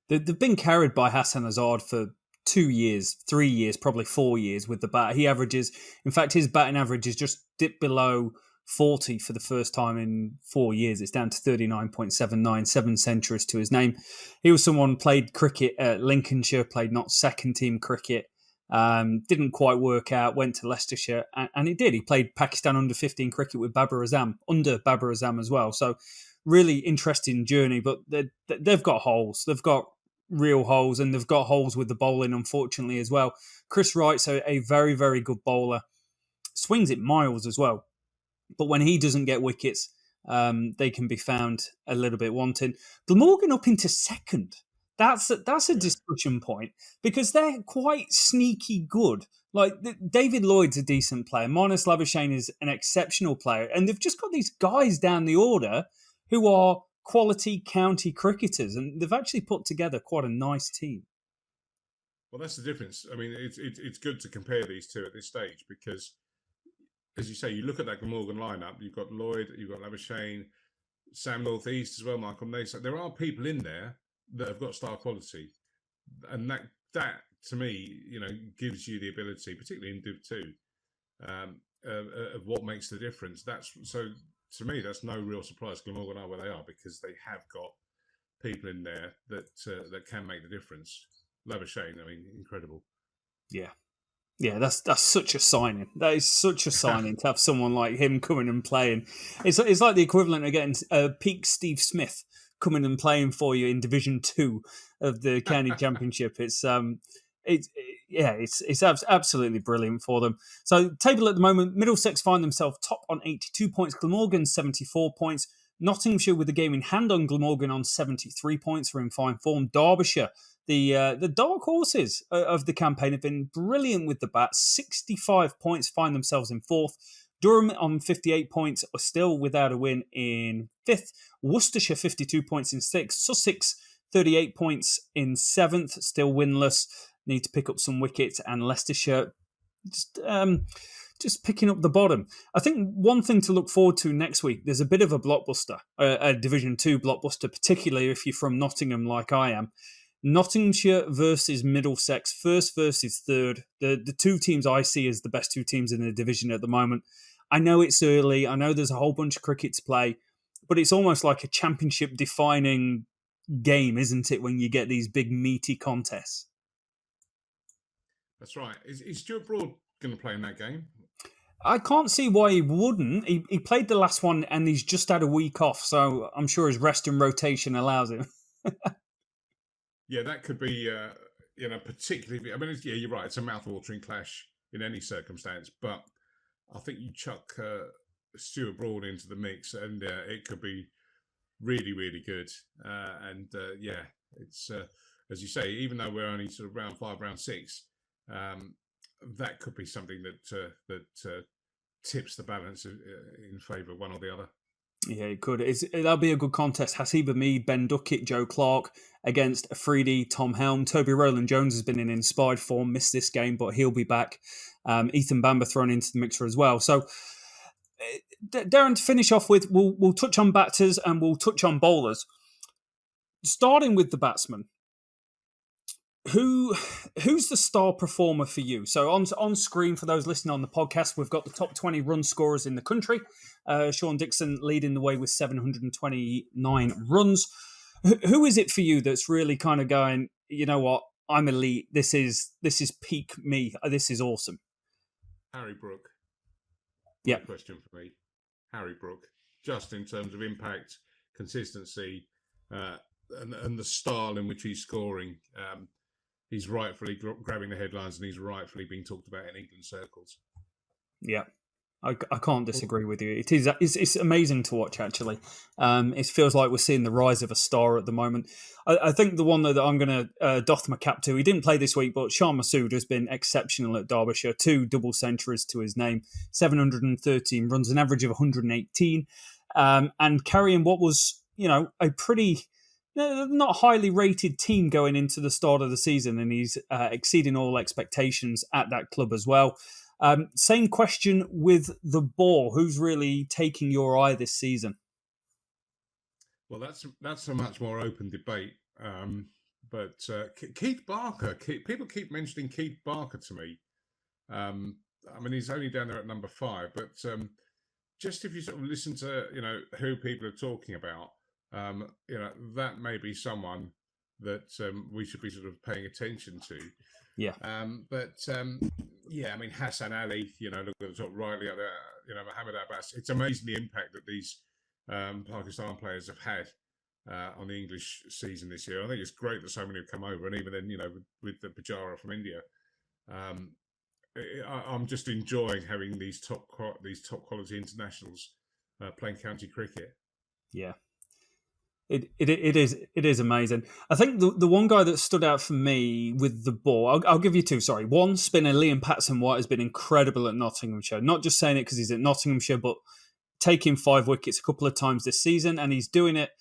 Speaker 1: Yeah. They've been carried by Hassan Azad for 2 years, 3 years, probably 4 years with the bat. He averages, in fact, his batting average is just dipped below 40 for the first time in 4 years. It's down to 39.79, 7 centuries to his name. He was someone played cricket at Lincolnshire, played not second team cricket, didn't quite work out, went to Leicestershire, and he did. He played Pakistan under 15 cricket with Babar Azam as well. So really interesting journey, but they've got holes. They've got real holes, and they've got holes with the bowling, unfortunately, as well. Chris Wright's a very, very good bowler. Swings it miles as well. But when he doesn't get wickets, they can be found a little bit wanting. Glamorgan up into second. That's a discussion point because they're quite sneaky good. Like David Lloyd's a decent player. Marnus Labuschagne is an exceptional player. And they've just got these guys down the order who are quality county cricketers. And they've actually put together quite a nice team.
Speaker 2: Well, that's the difference. I mean, it's good to compare these 2 at this stage because, as you say, you look at that Glamorgan lineup, you've got Lloyd, you've got Labuschagne, Sam Northeast as well, Michael Nace. There are people in there that have got star quality. And that to me, gives you the ability, particularly in Div 2, of what makes the difference. So to me, that's no real surprise. Glamorgan are where they are because they have got people in there that can make the difference. Labuschagne, I mean, incredible.
Speaker 1: Yeah. Yeah, that's such a signing. That is such a signing to have someone like him coming and playing. It's like the equivalent of getting peak Steve Smith coming and playing for you in Division 2 of the county championship. It's absolutely brilliant for them. So table at the moment, Middlesex find themselves top on 82 points, Glamorgan 74 points, Nottinghamshire with the game in hand on Glamorgan on 73 points are in fine form. Derbyshire, the dark horses of the campaign, have been brilliant with the bat. 65 points, find themselves in fourth. Durham on 58 points are still without a win in fifth. Worcestershire 52 points in sixth. Sussex 38 points in seventh, still winless. Need to pick up some wickets. And Leicestershire just just picking up the bottom. I think one thing to look forward to next week, there's a bit of a blockbuster, a Division 2 blockbuster, particularly if you're from Nottingham like I am. Nottinghamshire versus Middlesex, first versus third. The two teams I see as the best two teams in the division at the moment. I know it's early. I know there's a whole bunch of cricket to play, but it's almost like a championship-defining game, isn't it, when you get these big, meaty contests?
Speaker 2: That's right. Is Stuart Broad going to play in that game?
Speaker 1: I can't see why he wouldn't. He played the last one and he's just had a week off, so I'm sure his rest and rotation allows him.
Speaker 2: Yeah, that could be, particularly. I mean, you're right. It's a mouth-watering clash in any circumstance, but I think you chuck Stuart Broad into the mix, and it could be really, really good. It's as you say, even though we're only sort of round 5, round 6, that could be something that tips the balance in favour of one or the other.
Speaker 1: Yeah, it could. That'll be a good contest. Hasiba Mead, Ben Duckett, Joe Clark against Afridi, Tom Helm. Toby Rowland-Jones has been in inspired form, missed this game, but he'll be back. Ethan Bamber thrown into the mixer as well. So, Daren, to finish off with, we'll touch on batters and we'll touch on bowlers. Starting with the batsman. Who's the star performer for you? So on screen, for those listening on the podcast, we've got the top 20 run scorers in the country. Sean Dickson leading the way with 729 runs. Who is it for you that's really kind of going, you know what, I'm elite. This is peak me. This is awesome.
Speaker 2: Harry Brook.
Speaker 1: Yeah.
Speaker 2: Question for me. Harry Brook. Just in terms of impact, consistency, and the style in which he's scoring. He's rightfully grabbing the headlines, and he's rightfully being talked about in England circles. Yeah,
Speaker 1: I can't disagree with you. It's amazing to watch, actually. It feels like we're seeing the rise of a star at the moment. I think the one that I'm going to doff my cap to, he didn't play this week, but Shan Masood has been exceptional at Derbyshire. 2 double centuries to his name, 713 runs, an average of 118, and carrying what was, a pretty... not highly rated team going into the start of the season, and he's exceeding all expectations at that club as well. Same question with the ball. Who's really taking your eye this season?
Speaker 2: Well, that's a much more open debate. But Keith Barker, people keep mentioning Keith Barker to me. I mean, he's only down there at number 5, but just if you sort of listen to who people are talking about. That may be someone that we should be sort of paying attention to.
Speaker 1: Yeah.
Speaker 2: I mean, Hassan Ali, look at sort of rightly up there, Mohammed Abbas. It's amazing the impact that these Pakistan players have had on the English season this year. I think it's great that so many have come over, and even then, with the Pujara from India. I'm just enjoying having these top quality internationals playing county cricket.
Speaker 1: Yeah. It is amazing. I think the one guy that stood out for me with the ball, I'll give you 2. Sorry, one spinner, Liam Patson-White, has been incredible at Nottinghamshire. Not just saying it because he's at Nottinghamshire, but taking 5 wickets a couple of times this season, and he's doing it.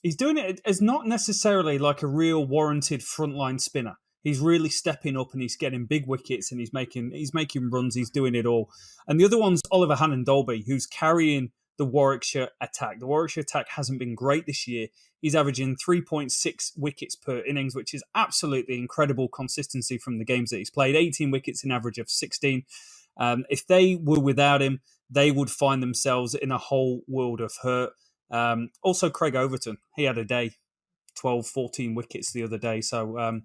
Speaker 1: He's doing it as not necessarily like a real warranted frontline spinner. He's really stepping up and he's getting big wickets and he's making runs. He's doing it all. And the other one's Oliver Hannon-Dolby, who's carrying the Warwickshire attack. The Warwickshire attack hasn't been great this year. He's averaging 3.6 wickets per innings, which is absolutely incredible consistency from the games that he's played. 18 wickets, an average of 16. If they were without him, they would find themselves in a whole world of hurt. Also, Craig Overton, he had a day, 12, 14 wickets the other day. So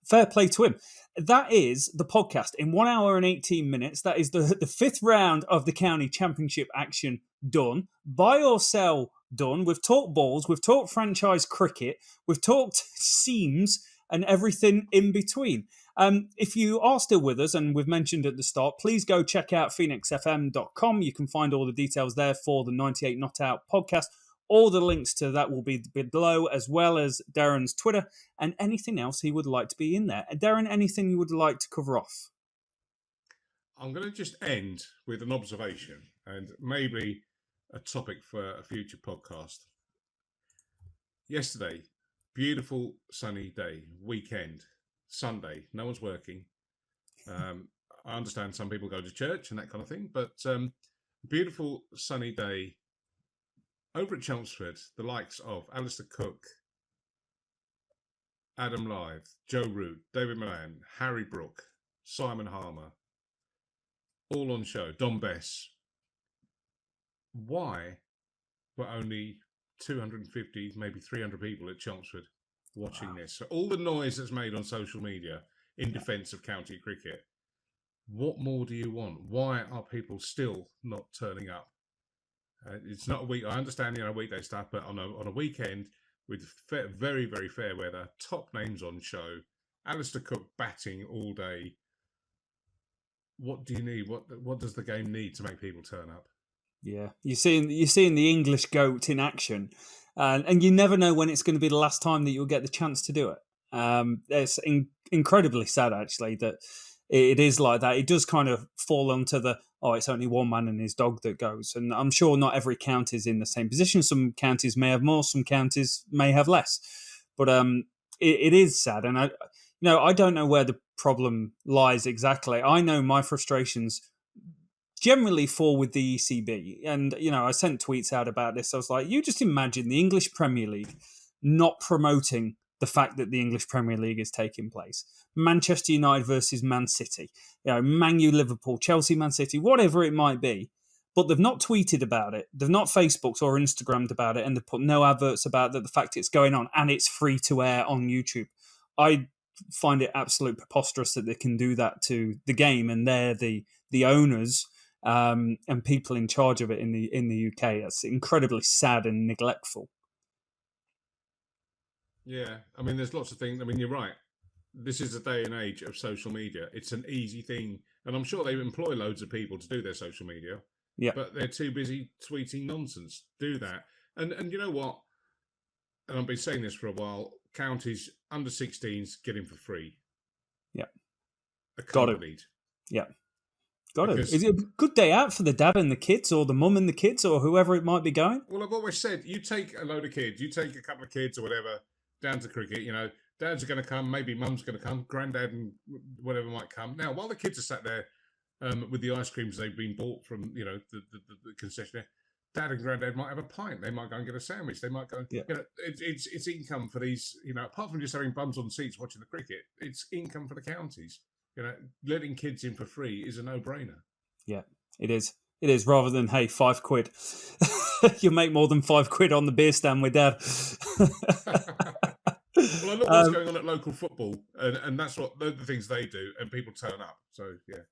Speaker 1: fair play to him. That is the podcast in 1 hour and 18 minutes. That is the 5th round of the county championship action done. Buy or sell done. We've talked balls. We've talked franchise cricket. We've talked seams and everything in between. If you are still with us, and we've mentioned at the start, please go check out phoenixfm.com. You can find all the details there for the 98 Not Out podcast. All the links to that will be below, as well as Daren's Twitter and anything else he would like to be in there. Daren, anything you would like to cover off?
Speaker 2: I'm going to just end with an observation and maybe a topic for a future podcast. Yesterday, beautiful sunny day, weekend, Sunday, no one's working. I understand some people go to church and that kind of thing, but beautiful sunny day over at Chelmsford, the likes of Alastair Cook, Adam Lyth, Joe Root, David Milan, Harry Brook, Simon Harmer, all on show, Don Bess. Why were only 250, maybe 300 people at Chelmsford watching this? So all the noise that's made on social media in defence of county cricket, what more do you want? Why are people still not turning up? It's not a week. I understand, weekday stuff, but on a weekend with very, very fair weather, top names on show, Alastair Cook batting all day. What do you need? What does the game need to make people turn up?
Speaker 1: Yeah, you're seeing the English goat in action, and you never know when it's going to be the last time that you'll get the chance to do it. It's incredibly sad, actually, that it is like that. It does kind of fall onto it's only one man and his dog that goes, and I'm sure not every county is in the same position. Some counties may have more, some counties may have less, but it is sad, and I don't know where the problem lies exactly. I know my frustrations generally fall with the ECB. And, I sent tweets out about this. I was like, you just imagine the English Premier League not promoting the fact that the English Premier League is taking place. Manchester United versus Man City, Man U, Liverpool, Chelsea, Man City, whatever it might be. But they've not tweeted about it. They've not Facebooked or Instagrammed about it. And they've put no adverts about the fact it's going on. And it's free to air on YouTube. I find it absolute preposterous that they can do that to the game. And they're the owners and people in charge of it in the UK. That's incredibly sad and neglectful.
Speaker 2: Yeah, I mean, there's lots of things. I mean, you're right. This is a day and age of social media. It's an easy thing, and I'm sure they employ loads of people to do their social media.
Speaker 1: Yeah,
Speaker 2: but they're too busy tweeting nonsense. Do that, and you know what? And I've been saying this for a while. Counties under 16s get in for free.
Speaker 1: Yeah,
Speaker 2: accompanied.
Speaker 1: Yeah. Got it. Is it a good day out for the dad and the kids, or the mum and the kids, or whoever it might be going?
Speaker 2: Well, I've always said, you take a load of kids, you take a couple of kids or whatever down to cricket. Dads are going to come, maybe mum's going to come, granddad and whatever might come. Now, while the kids are sat there with the ice creams they've been bought from, the concessionaire, dad and granddad might have a pint. They might go and get a sandwich. They might go. Yeah. It's income for these. Apart from just having bums on seats watching the cricket, it's income for the counties. Letting kids in for free is a no-brainer.
Speaker 1: Yeah, it is. It is, rather than, hey, £5. You'll make more than £5 on the beer stand with Dad.
Speaker 2: Well, I look what's going on at local football, and that's what the things they do, and people turn up. So, yeah.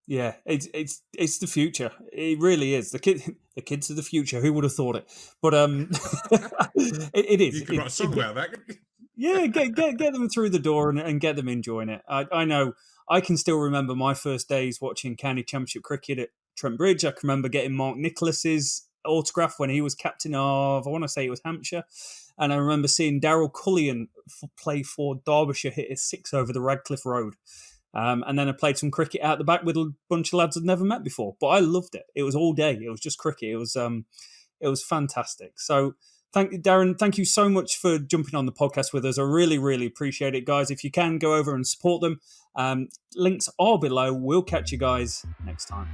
Speaker 1: Yeah, it's the future. It really is. The kids are the future. Who would have thought it? But it is.
Speaker 2: You could write a song about that.
Speaker 1: Yeah, get them through the door and get them enjoying it. I know I can still remember my first days watching county championship cricket at Trent Bridge. I can remember getting Mark Nicholas's autograph when he was captain of, I want to say it was Hampshire. And I remember seeing Daryl Cullion play for Derbyshire hit a 6 over the Radcliffe Road. And then I played some cricket out the back with a bunch of lads I'd never met before. But I loved it. It was all day. It was just cricket. It was fantastic. So Daren, thank you so much for jumping on the podcast with us. I really, really appreciate it, guys. If you can, go over and support them. Links are below. We'll catch you guys next time.